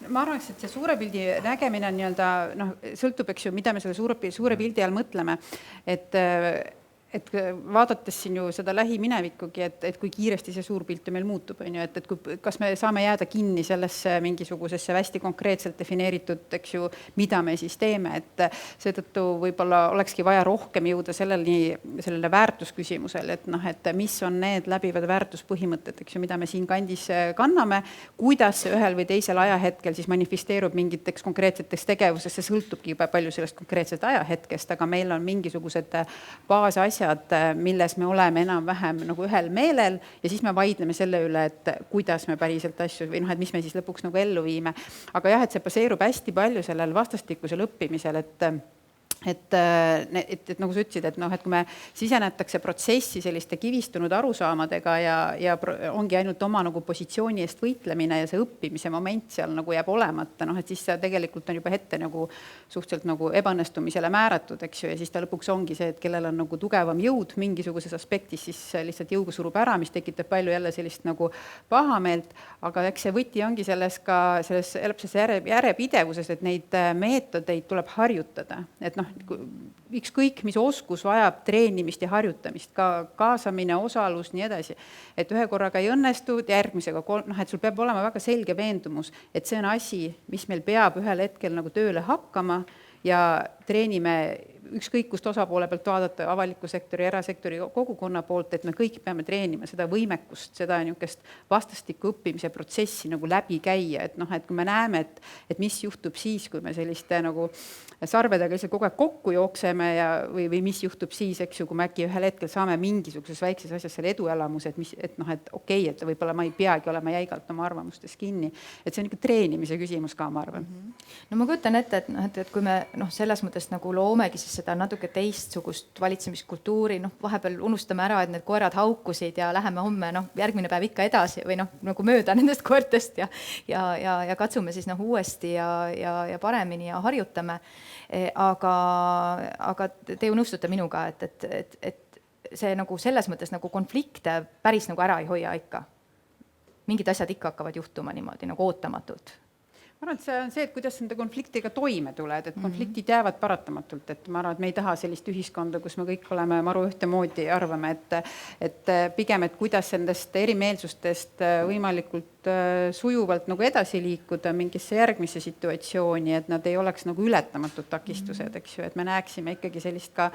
Ma arvaks, et see suure pildi nägemine on sõltub, eks ju, mida me selle suure pildi all mõtleme, et vaadates siin ju seda lähiminevikkugi, et kui kiiresti see suur pilt ju meil muutub, on ju, et kas me saame jääda kinni sellesse mingisugusesse hästi konkreetselt defineeritud, eks ju, mida me siis teeme, et seetõttu võib-olla olekski vaja rohkem jõuda sellele väärtusküsimusele, et noh, et mis on need läbivad väärtuspõhimõtted, eks ju, mida me siin kandis kanname, kuidas see ühel või teisel ajahetkel siis manifesteerub mingiteks konkreetseteks tegevusest, see sõltubki juba palju sellest konkreetset ajahetkest, aga meil on mingisugused baasasjad, milles me oleme enam-vähem nagu ühel meelel ja siis me vaidleme selle üle, et kuidas me päriselt asju või noh, et mis me siis lõpuks nagu ellu viime. Aga jah, et see baseerub hästi palju sellel vastastikusel õppimisel, et nagu sa ütlesid, et noh, et kui me sisenetakse protsessi selliste kivistunud arusaamadega ja ongi ainult oma nagu positsiooni eest võitlemine ja see õppimise moment seal nagu jääb olemata, noh, et siis see tegelikult on juba ette nagu suhteliselt nagu ebaõnnestumisele määratud, eks ju, ja siis ta lõpuks ongi see, et kellel on nagu tugevam jõud mingisuguses aspektis, siis lihtsalt jõuga surub ära, mis tekitab palju jälle sellist nagu pahameelt, aga eks see võti ongi selles järjepidevuses, et neid meetodeid tuleb harjutada, et noh, ükskõik, mis oskus vajab treenimist ja harjutamist, ka kaasamine, osalus, nii edasi. Et ühe korraga ei õnnestu, järgmisega, et sul peab olema väga selge veendumus, et see on asi, mis meil peab ühel hetkel nagu tööle hakkama ja treenime ükskõik kust osapoole pealt vaadata, avaliku sektori, erasektori, kogukonna poolt, et me kõik peame treenima seda võimekust, seda niisugust vastastikku õppimise protsessi nagu läbi käia, et noh, et kui me näeme, et mis juhtub siis, kui me selliste nagu sarvedega lihtsalt kogu aeg kokku jookseme või mis juhtub siis, eks ju, kui me äkki ühel hetkel saame mingisuguses väikses asjas selle eduelamuse, et okei, et võib-olla ma ei peagi olema jäigalt oma arvamustes kinni, et see on ikka treenimise küsimus ka, ma arvan. No ma kujutan ette, et kui me selles mõttes nagu loomegi siis seda natuke teistsugust valitsemiskultuuri, vahepeal unustame ära, et need koerad haukusid ja läheme homme, järgmine päev ikka edasi või nagu mööda nendest koertest ja katsume siis uuesti ja paremini ja harjutame. Aga te ju nõustute minuga, et see nagu selles mõttes nagu konflikte päris nagu ära ei hoia ikka. Mingid asjad ikka hakkavad juhtuma niimoodi nagu ootamatult. Ma arvan, et see on see, et kuidas nende konfliktiga toime tuled, et konfliktid jäävad paratamatult, et ma arvan, et me ei taha sellist ühiskonda, kus me kõik oleme maru ühtemoodi ja arvame, et pigem, et kuidas nendest erimeelsustest võimalikult sujuvalt nagu edasi liikuda mingisse järgmisse situatsiooni, et nad ei oleks nagu ületamatud takistused, eks ju, et me näeksime ikkagi sellist ka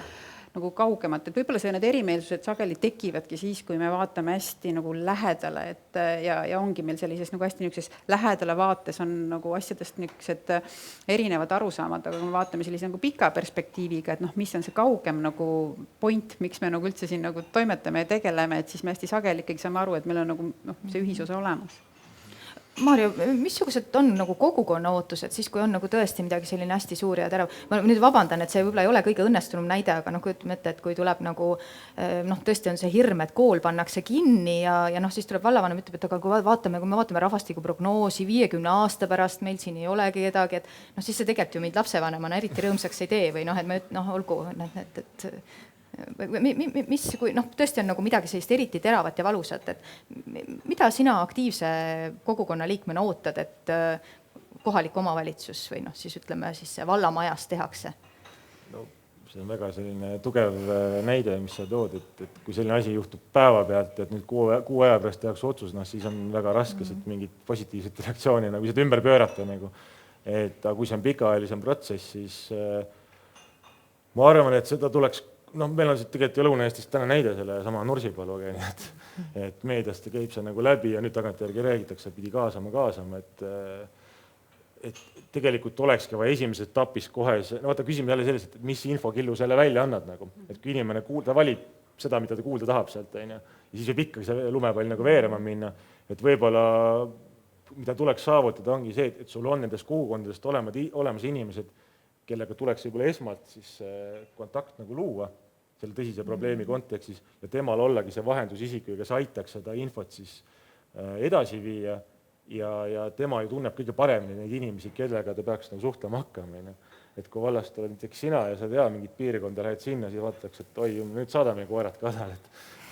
nagu kaugemat, et võib-olla need erimeelsused sageli tekivadki siis, kui me vaatame hästi nagu lähedale, et ja ongi meil sellises nagu hästi niisuguses lähedale vaates on nagu asjadest niisugused erinevad arusaamad, aga kui me vaatame sellise nagu pika perspektiiviga, et noh, mis on see kaugem nagu point, miks me nagu üldse siin nagu toimetame ja tegeleme, et siis me hästi sageli ikkagi saame aru, et meil on nagu see ühisosa olemas. Maarja, missugused on nagu kogukonna ootused siis, kui on nagu tõesti midagi selline hästi suur ja terav? Ma nüüd vabandan, et see võib-olla ei ole kõige õnnestunum näide, aga kujutame ette, et kui tuleb nagu tõesti on see hirm, et kool pannakse kinni ja siis tuleb vallavanem ütleb, et aga kui me vaatame rahvastikuprognoosi 50 aasta pärast, meil siin ei olegi kedagi, et siis see tegelikult ju meid lapsevanemana eriti rõõmsaks ei tee või et olgu, et mis, kui tõesti on nagu midagi sellist eriti teravat ja valusat, et mida sina aktiivse kogukonna liikmena ootad, et kohalik omavalitsus või siis ütleme siis vallamajas tehakse? No, see on väga selline tugev näide, mis sa tood, et kui selline asi juhtub päeva pealt, et nüüd kuu aja pärast tehakse otsus, siis on väga raske mingit positiivset reaktsiooni nagu seda ümber pöörata. Et kui see on pikaajalisem protsess, siis ma arvan, et seda tuleks meil on siit tegelikult Lõuna-Eestist täna näide selle sama Nursipaluga, et meediast käib see nagu läbi ja nüüd tagantjärgi räägitakse, pidi kaasama, et tegelikult olekski vaja esimeses etapis kohe, vaata küsime jälle sellest, et mis infokillu selle välja annad nagu, et kui inimene ta valib seda, mida ta kuulda tahab sealt, ja siis võib ikkagi see lumepall nagu veerema minna, et võib-olla mida tuleks saavutada ongi see, et sul on nendest kogukondadest olemas inimesed, kellega tuleks võib-olla esmalt siis kontakt nagu luua selle tõsise probleemi kontekstis ja temal ollagi see vahendusisik, kes aitaks seda infot siis edasi viia ja tema ju tunneb kõige paremini neid inimesi, kellega ta peaks nagu suhtlema hakkama. Et kui vallast oled näiteks sina ja sa tea mingit piirikonda, lähed sinna, siis vaataks, et oi, nüüd saadame koerad kasal,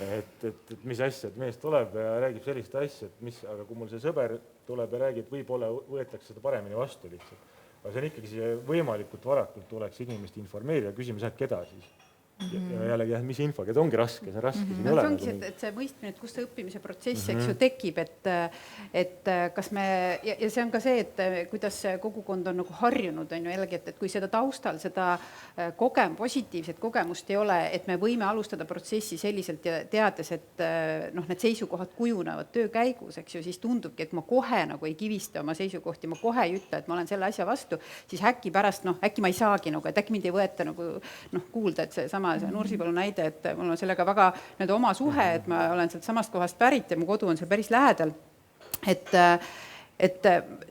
et mis asja, et mees tuleb ja räägib sellist asja, aga kui mul see sõber tuleb ja räägib, võib-olla võetakse seda paremini vastu lihtsalt. Aga see on ikkagi see võimalikult varakult tuleks inimest informeerida, küsime sealt, keda siis. ja jällegi jah, mis infoga, et ongi raske, see on raske, siin ei ole see ongi nagu see, et see mõistmine, et kus see õppimise protsess, eks ju, tekib, et kas me, ja see on ka see, et kuidas see kogukond on nagu harjunud, on ju jällegi, et kui seda taustal, seda positiivset kogemust ei ole, et me võime alustada protsessi selliselt ja teades, et noh, need seisukohad kujunevad töö käigus, eks ju, siis tundubki, et ma kohe nagu ei kivista oma seisukohti, ma kohe ei ütle, et ma olen selle asja vastu, siis äkki pärast, noh, äkki ma ei saagi nagu, et äkki mind ei võeta nagu, noh, kuulda, et see Nursipalu näide, et mul on sellega väga oma suhe, et ma olen sealt samast kohast pärit ja mu kodu on seal päris lähedal, et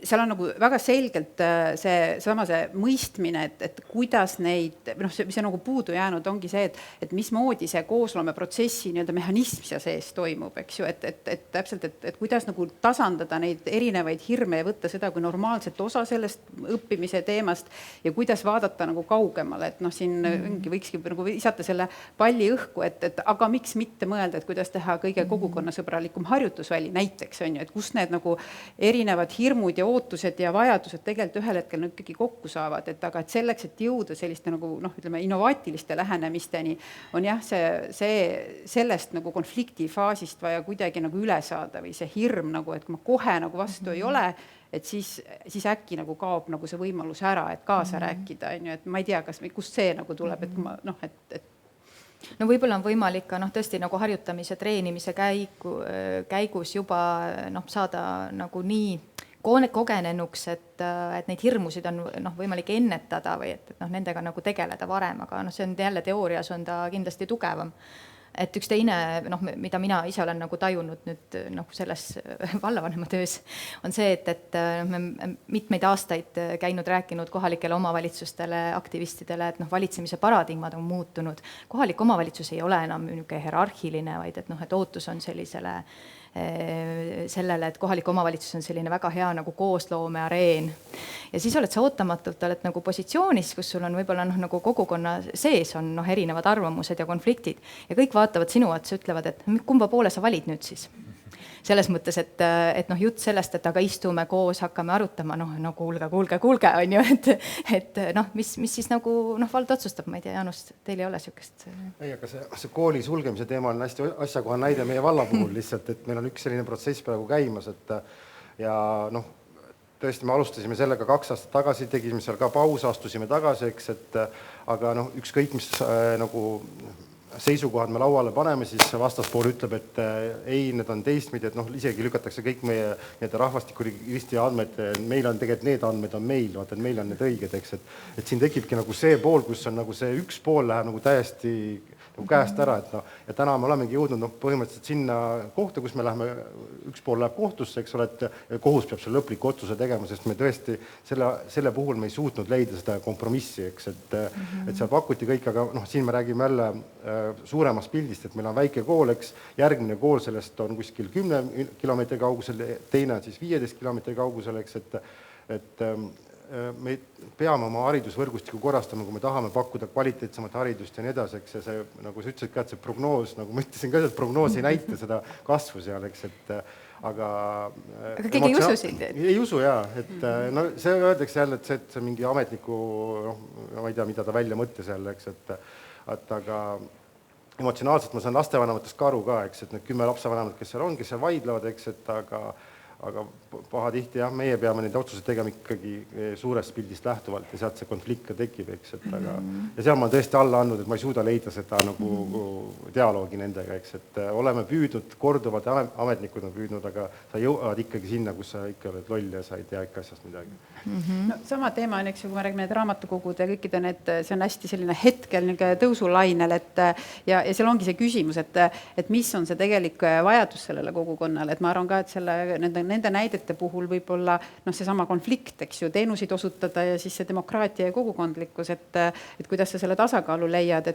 seal on nagu väga selgelt see mõistmine, et kuidas neid, noh, mis on nagu puudu jäänud, ongi see, et mismoodi see koosloomeprotsessi nii-öelda mehhanism seal sees toimub, eks ju, et täpselt, et kuidas nagu tasandada neid erinevaid hirme ja võtta seda kui normaalset osa sellest õppimise teemast ja kuidas vaadata nagu kaugemale, et noh, siin võikski nagu visata selle palli õhku, et aga miks mitte mõelda, et kuidas teha kõige kogukonnasõbralikum harjutusväli näiteks, on ju, et kus need nagu erinevad hirmud ja ootused ja vajadused tegelikult ühel hetkel ikkagi kokku saavad, et aga et selleks, et jõuda selliste nagu noh, ütleme innovaatiliste lähenemisteni, on jah, sellest nagu konfliktifaasist vaja kuidagi nagu üle saada või see hirm nagu, et kui ma kohe nagu vastu ei ole, et siis äkki nagu kaob nagu see võimalus ära, et kaasa rääkida, on ju, et ma ei tea, kust see nagu tuleb, et kui ma noh, et no võib-olla on võimalik ka noh, tõesti nagu harjutamise, treenimise käigus juba noh, saada nagu nii kogenenuks, et neid hirmusid on noh, võimalik ennetada või et noh, nendega nagu tegeleda varem, aga noh, see on jälle teoorias on ta kindlasti tugevam. Et üks teine, noh, mida mina ise olen nagu tajunud nüüd noh, selles vallavanema töös, on see, et me mitmeid aastaid käinud rääkinud kohalikele omavalitsustele, aktivistidele, et noh, valitsemise paradigmad on muutunud. Kohalik omavalitsus ei ole enam hierarhiline, vaid et noh, et ootus on sellele, et kohalik omavalitsus on selline väga hea nagu koosloomeareen. Ja siis oled sa ootamatult, oled nagu positsioonis, kus sul on võib-olla noh, nagu kogukonna sees on noh, erinevad arvamused ja konfliktid ja kõik vaatavad sinu otsa, ütlevad, et kumba poole sa valid nüüd siis. Selles mõttes, et noh, jutt sellest, et aga istume koos, hakkame arutama, no kuulge, on ju, et noh, mis siis nagu noh, vald otsustab, ma ei tea, Jaanus, teil ei ole sükest. Ei, aga see kooli sulgemise teema on hästi asjakohane näide meie valla puhul lihtsalt, et meil on üks selline protsess praegu käimas, et ja noh, tõesti me alustasime sellega 2 aastat tagasi, tegime seal ka paus, astusime tagasi, eks, et aga noh, ükskõik mis nagu seisukohad me lauale paneme, siis vastaspool ütleb, et ei, need on teistmidi, et noh, isegi lükatakse kõik meie rahvastikuregistri andmed, meil on tegelikult need andmed on meil, vaata, et meil on need õiged, eks, et siin tekibki nagu see pool, kus on nagu see üks pool läheb nagu täiesti nagu käest ära, et noh, ja täna me olemegi jõudnud noh, põhimõtteliselt sinna kohta, kus me läheme, üks pool läheb kohtusse, eks ole, et kohus peab selle lõpliku otsuse tegema, sest me tõesti selle puhul me ei suutnud leida seda kompromissi, eks, et seal pakuti kõik, aga noh, siin me räägime jälle suuremast pildist, et meil on väike kool, eks, järgmine kool sellest on kuskil 10 kilomeetri kaugusel, teine on siis 15 kilomeetri kaugusel, eks, et me peame oma haridusvõrgustiku korrastama, kui me tahame pakkuda kvaliteetsemat haridust ja nii edasi, eks, ja see, nagu sa ütlesid ka, et see prognoos, nagu ma ütlesin ka, et prognoos ei näita seda kasvu seal, eks, et aga keegi ei usu sind? Ei usu, jaa, et no see öeldakse jälle, et see mingi ametniku, noh, ma ei tea, mida ta välja mõtles jälle, eks, et aga emotsionaalselt ma saan lastevanematest ka aru ka, eks, et need 10 lapsevanemat, kes seal vaidlevad, eks, et aga pahatihti jah, meie peame neid otsuseid tegema ikkagi suurest pildist lähtuvalt ja sealt see konflikt ka tekib, eks, et aga ja seal ma tõesti alla andnud, et ma ei suuda leida seda nagu dialoogi nendega, eks, et oleme püüdnud, korduvalt ametnikud on püüdnud, aga sa jõuad ikkagi sinna, kus sa ikka oled loll ja sa ei tea ikka asjast midagi. No, sama teema on, eks ju, kui me räägime need raamatukogud ja kõikide need, see on hästi selline hetkel tõusulainel, ja seal ongi see küsimus, et mis on see tegelik vajadus sellele kogukonnale, et ma arvan ka, et nende näidete puhul võib-olla noh, seesama konflikt, eks ju, teenusid osutada ja siis see demokraatia ja kogukondlikkus, et kuidas sa selle tasakaalu leiad,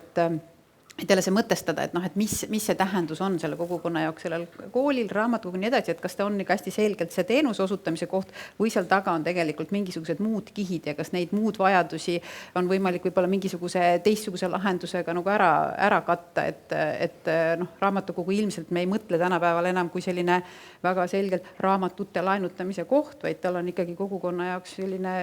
et jälle see mõtestada, et noh, et mis see tähendus on selle kogukonna jaoks, sellel koolil, raamatukogul ja nii edasi, et kas ta on ikka hästi selgelt see teenuse osutamise koht või seal taga on tegelikult mingisugused muud kihid ja kas neid muud vajadusi on võimalik võib-olla mingisuguse teistsuguse lahendusega nagu ära katta, et noh, raamatukogu ilmselt me ei mõtle tänapäeval enam kui selline väga selgelt raamatute laenutamise koht, vaid tal on ikkagi kogukonna jaoks selline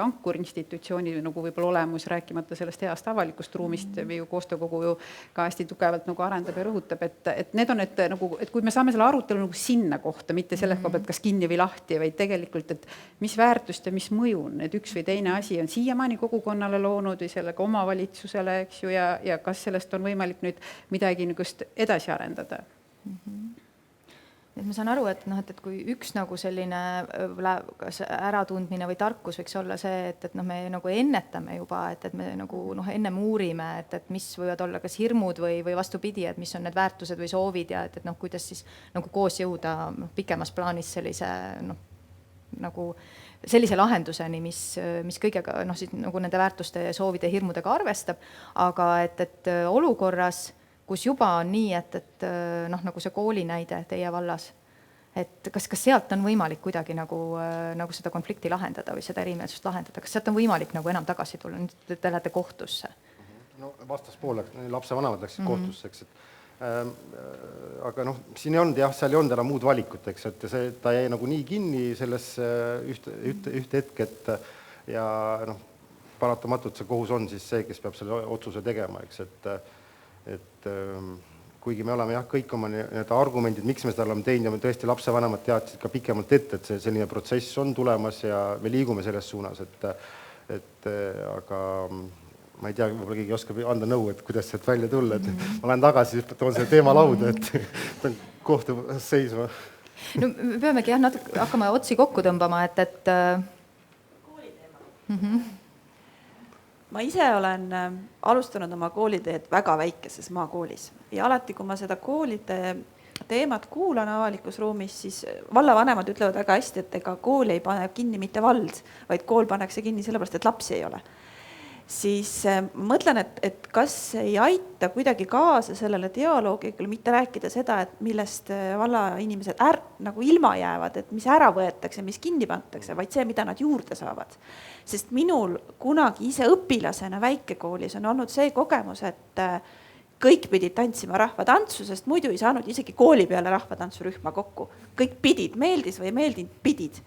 ankurinstitutsiooni nagu võib-olla olemus, rääkimata sellest heast avalikust ruumist või koostöökogu ju ka hästi tugevalt nagu arendab ja rõhutab, et need on need nagu, et kui me saame selle arutelu nagu sinna kohta, mitte selle koha pealt kas kinni või lahti, vaid tegelikult, et mis väärtust ja mis mõju need üks või teine asi on siiamaani kogukonnale loonud või sellega omavalitsusele, eks ju, ja kas sellest on võimalik nüüd midagi niisugust edasi arendada. Et ma saan aru, et kui üks nagu selline kas äratundmine või tarkus võiks olla see, et me nagu ennetame juba, et me nagu ennem uurime, et mis võivad olla kas hirmud või vastupidi, et mis on need väärtused või soovid ja et kuidas siis nagu koos jõuda pikemas plaanis sellise lahenduseni, mis kõigega siis nagu nende väärtuste, soovide ja hirmudega arvestab, aga et olukorras, kus juba on nii, et nagu see kooli näide teie vallas, et kas sealt on võimalik kuidagi nagu seda konflikti lahendada või seda erimeelsust lahendada, kas sealt on võimalik nagu enam tagasi tulla, nüüd te lähete kohtusse? No vastaspool, lapse vanemad läksid kohtusse, eks, aga siin ei olnud jah, seal ei olnud enam muud valikut, eks, et ta jäi nagu nii kinni sellesse ühte hetk, et ja paratamatult see kohus on siis see, kes peab selle otsuse tegema, eks, et kuigi me oleme jah, kõik oma need argumendid, miks me seda oleme teinud ja me tõesti lapsevanemad teadsid ka pikemalt ette, et selline protsess on tulemas ja me liigume selles suunas, aga ma ei tea, võib-olla keegi oskab anda nõu, et kuidas sealt välja tulla, et ma lähen tagasi, toon selle teema lauda, et kohtu seisma. No me peamegi jah, natuke hakkama otsi kokku tõmbama, et kooliteema. Ma ise olen alustanud oma kooliteed väga väikeses maakoolis ja alati, kui ma seda koolide teemat kuulan avalikus ruumis, siis vallavanemad ütlevad väga hästi, et ega kool ei pane kinni mitte vald, vaid kool pannakse kinni sellepärast, et lapsi ei ole. Siis mõtlen, et kas ei aita kuidagi kaasa sellele dialoogikule, mitte rääkida seda, et millest valla inimesed nagu ilma jäävad, et mis ära võetakse, mis kinni pantakse, vaid see, mida nad juurde saavad. Sest minul kunagi ise õpilasena väikekoolis on olnud see kogemus, et kõik pidid tantsima rahvatantsu, sest muidu ei saanud isegi kooli peale rahvatantsurühma kokku. Kõik pidid, meeldis või meeldinud, pidid.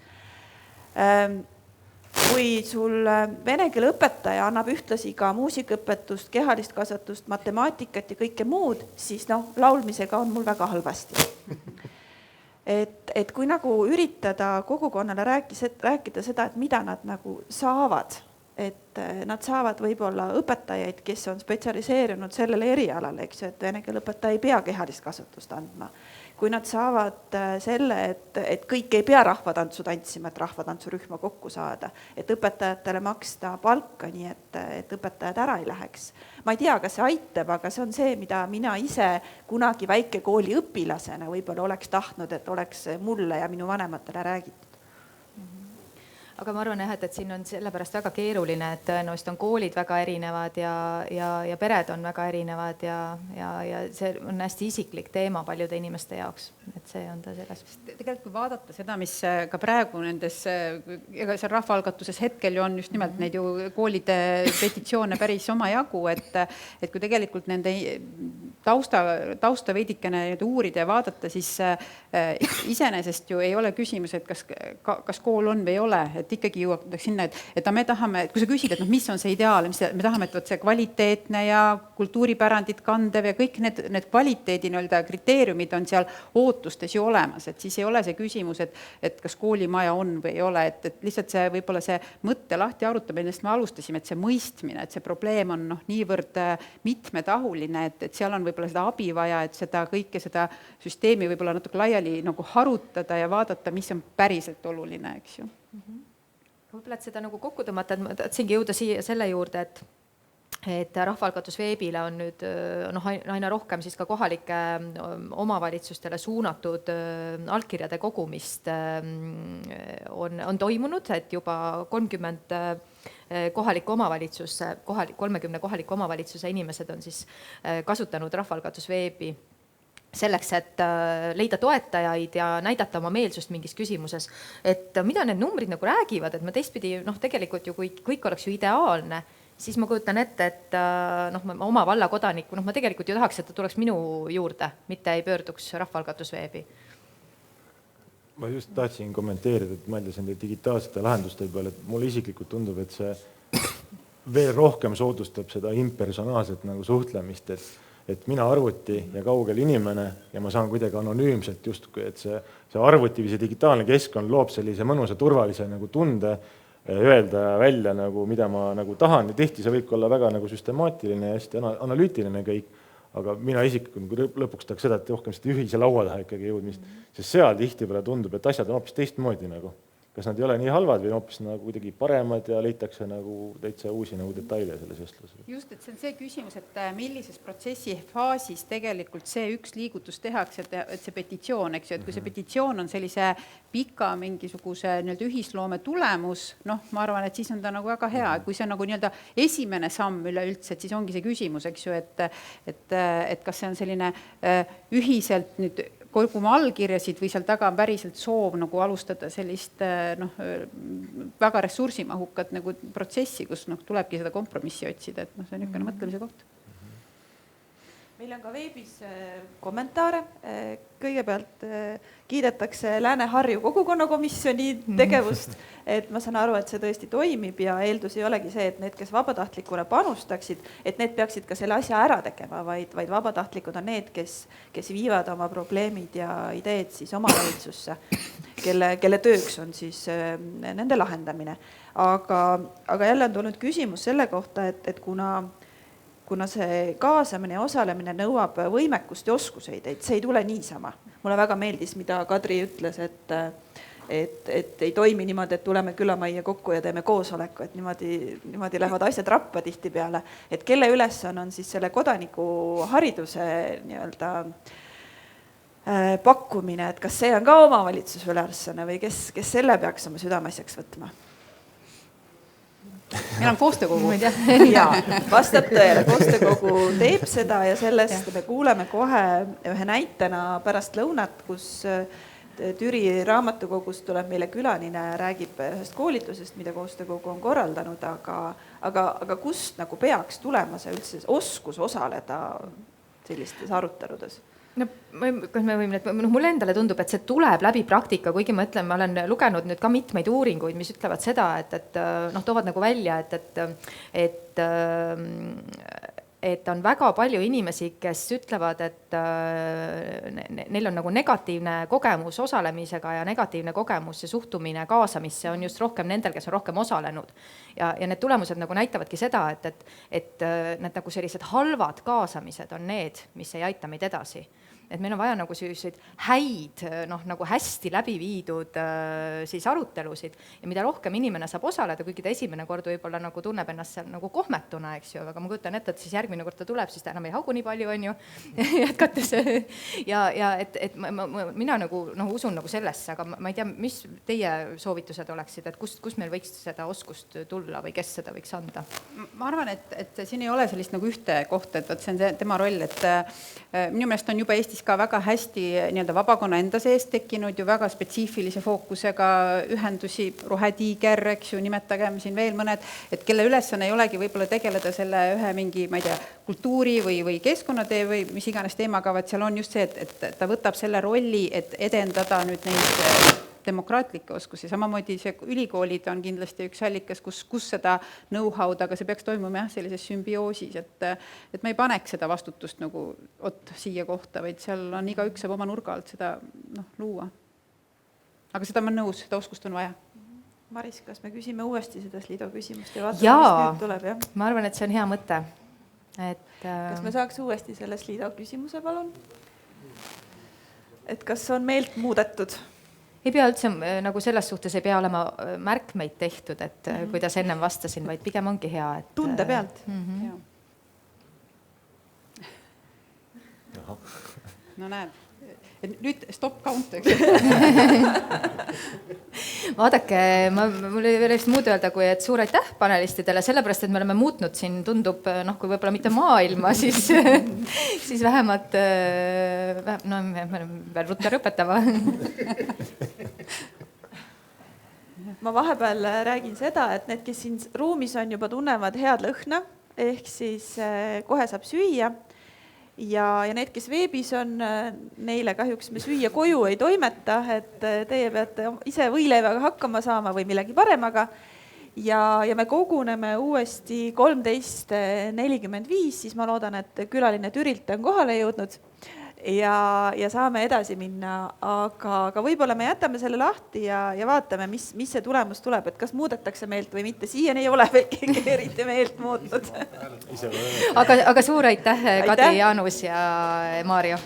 Kui sul vene keele õpetaja annab ühtlasi ka muusikaõpetust, kehalist kasvatust, matemaatikat ja kõike muud, siis laulmisega on mul väga halvasti. Et kui nagu üritada kogukonnale rääkida seda, et mida nad nagu saavad, et nad saavad võib-olla õpetajaid, kes on spetsialiseerunud sellele erialale, eks ju, et vene keele õpetaja ei pea kehalist kasvatust andma. Kui nad saavad selle, et kõik ei pea rahvatantsu tantsima, et rahvatantsurühma kokku saada, et õpetajatele maksta palka, nii et õpetajad ära ei läheks. Ma ei tea, kas see aitab, aga see on see, mida mina ise kunagi väikekooli õpilasena võib-olla oleks tahtnud, et oleks mulle ja minu vanematele räägitud. Aga ma arvan, et siin on sellepärast väga keeruline, et tõenäoliselt on koolid väga erinevad ja pered on väga erinevad ja see on hästi isiklik teema paljude inimeste jaoks, et see on ta selles. Tegelikult kui vaadata seda, mis ka praegu nendes, ega seal rahvaalgatuses hetkel ju on just nimelt neid ju koolide petitsioone päris oma jagu, et kui tegelikult nende tausta veidikene uurida ja vaadata, siis iseenesest ju ei ole küsimus, et kas kool on või ei ole, et ikkagi jõuab sinna, et me tahame, et kui sa küsid, et mis on see ideaal, me tahame, et see kvaliteetne ja kultuuripärandit kandev ja kõik need kvaliteedi kriteeriumid on seal ootustes ju olemas, et siis ei ole see küsimus, et kas koolimaja on või ei ole, et lihtsalt see võib-olla see mõtte lahti arutab, millest me alustasime, et see mõistmine, et see probleem on niivõrd mitmetahuline, et seal on võib-olla seda abi vaja, et seda kõike seda süsteemi võib-olla natuke laiali nagu harutada ja vaadata, mis on päriselt oluline, eks ju. Võib-olla, et seda nagu kokku tõmmata, et ma tahtsingi jõuda siia selle juurde, et Rahvaalgatus veebile on nüüd aina rohkem siis ka kohalike omavalitsustele suunatud allkirjade kogumist on toimunud, et juba 30 kohaliku omavalitsuse, 30 kohaliku omavalitsuse inimesed on siis kasutanud Rahvaalgatus veebi selleks, et leida toetajaid ja näidata oma meelsust mingis küsimuses. Et mida need numbrid nagu räägivad, et ma teistpidi, tegelikult ju kui kõik oleks ju ideaalne, siis ma kujutan ette, et oma valla kodaniku, ma tegelikult ju tahaks, et ta tuleks minu juurde, mitte ei pöörduks Rahvaalgatus veebi. Ma just tahtsin kommenteerida, et mõeldes nende digitaalsete lahenduste peale, et mulle isiklikult tundub, et see veel rohkem soodustab seda impersonaalset nagu suhtlemist, et mina arvuti ja kaugel inimene ja ma saan kuidagi anonüümselt justkui, et see arvuti või see digitaalne keskkond loob sellise mõnusa turvalise nagu tunde, öelda välja nagu, mida ma nagu tahan ja tihti see võib olla väga nagu süstemaatiline ja hästi analüütiline kõik, aga mina isiklikult lõpuks tahaks seda, et rohkem seda ühise laua taha ikkagi jõudmist, sest seal tihtipeale tundub, et asjad on hoopis teistmoodi nagu. Kas nad ei ole nii halvad või hoopis nagu kuidagi paremad ja leitakse nagu täitsa uusi nagu detaile selles vestluses? Just, et see on see küsimus, et millises protsessi faasis tegelikult see üks liigutus tehakse, et see petitsioon, eks ju, et kui see petitsioon on sellise pika mingisuguse ühisloome tulemus, ma arvan, et siis on ta nagu väga hea, kui see on nagu esimene samm üleüldse, et siis ongi see küsimus, eks ju, et kas see on selline ühiselt nüüd kogume allkirjasid või seal taga on päriselt soov nagu alustada sellist väga ressursimahukat nagu protsessi, kus tulebki seda kompromissi otsida, et see on niisugune mõtlemise koht. Meil on ka veebis kommentaare. Kõigepealt kiidetakse Lääne-Harju kogukonnakomisjoni tegevust, et ma saan aru, et see tõesti toimib ja eeldus ei olegi see, et need, kes vabatahtlikuna panustaksid, et need peaksid ka selle asja ära tegema, vaid vabatahtlikud on need, kes viivad oma probleemid ja ideed siis omavalitsusse, kelle tööks on siis nende lahendamine. Aga jälle on tulnud küsimus selle kohta, et kuna see kaasamine ja osalemine nõuab võimekust ja oskuseid, et see ei tule niisama. Mulle väga meeldis, mida Kadri ütles, et ei toimi niimoodi, et tuleme külamajja kokku ja teeme koosoleku, et niimoodi lähevad asjad rappa tihti peale. Et kelle ülesanne on siis selle kodanikuhariduse pakkumine, et kas see on ka omavalitsuse ülesanne või kes selle peaks oma südameasjaks võtma? Meil on koostöökogu. Jaa, vastab tõele, koostöökogu teeb seda ja sellest me kuuleme kohe ühe näitena pärast lõunat, kus Türi raamatukogust tuleb meile külaline ja räägib ühest koolitusest, mida koostöökogu on korraldanud, aga kust nagu peaks tulema see üldse oskus osaleda sellistes aruteludes? Kas me võime, mulle endale tundub, et see tuleb läbi praktika, kuigi ma ütlen, ma olen lugenud nüüd ka mitmeid uuringuid, mis ütlevad seda, et toovad nagu välja, et on väga palju inimesi, kes ütlevad, et neil on nagu negatiivne kogemus osalemisega ja negatiivne kogemus ja suhtumine kaasamisse on just rohkem nendel, kes on rohkem osalenud. Ja need tulemused nagu näitavadki seda, et need nagu sellised halvad kaasamised on need, mis ei aita meid edasi. Et meil on vaja nagu selliseid häid, nagu hästi läbi viidud siis arutelusid ja mida rohkem inimene saab osaleda, kuigi ta esimene kord võib-olla nagu tunneb ennast seal nagu kohmetuna, eks ju, aga ma kujutan ette, et siis järgmine kord ta tuleb, siis ta enam ei hagu nii palju, on ju, jätkates. Ja et mina nagu usun nagu sellesse, aga ma ei tea, mis teie soovitused oleksid, et kus meil võiks seda oskust tulla või kes seda võiks anda? Ma arvan, et siin ei ole sellist nagu ühte kohta, et see on tema roll, et minu meelest on juba Eestis ka väga hästi vabakonna enda sees tekkinud ju väga spetsiifilise fookusega ühendusi, Rohetiiger, eks ju, nimetagem siin veel mõned, et kelle ülesanne ei olegi võib-olla tegeleda selle ühe mingi, ma ei tea, kultuuri või keskkonnatee või mis iganes teemaga, vaid seal on just see, et ta võtab selle rolli, et edendada nüüd neid demokraatlikke oskusi. Samamoodi see ülikoolid on kindlasti üks allikas, kus seda know-how'd, aga see peaks toimuma sellises sümbioosis, et ma ei paneks seda vastutust nagu siia kohta, vaid seal on igaüks saab oma nurga alt seda luua. Aga seda ma nõus, seda oskust on vaja. Maris, kas me küsime uuesti seda Slido küsimust ja vaatame, mis nüüd tuleb? Ja? Ma arvan, et see on hea mõte. Kas me saaks uuesti selle Slido küsimuse, palun? Et kas on meelt muudetud? Ei pea üldse nagu selles suhtes ei pea olema märkmeid tehtud, et kuidas ennem vastasin, vaid pigem ongi hea. Tunde pealt. Ja. no näed, et nüüd stop count, eks. Vaadake, mul ei veel vist muud öelda, kui et suur aitäh panelistidele, sellepärast, et me oleme muutnud siin, tundub, kui võib-olla mitte maailma, siis vähemalt, no me oleme veel Rutter õpetama. Ma vahepeal räägin seda, et need, kes siin ruumis on, juba tunnevad head lõhna, ehk siis kohe saab süüa. Ja need, kes veebis on, neile kahjuks me süüa koju ei toimeta, et teie peate ise võileivaga hakkama saama või millegi paremaga. Ja me koguneme uuesti 13.45, siis ma loodan, et külaline Türilt on kohale jõudnud ja saame edasi minna, aga võib-olla me jätame selle lahti ja vaatame, mis see tulemus tuleb, et kas muudetakse meelt või mitte. Siiani ei ole veel keegi eriti meelt muutnud. Aga suur aitäh, Kadri, Jaanus ja Maarja.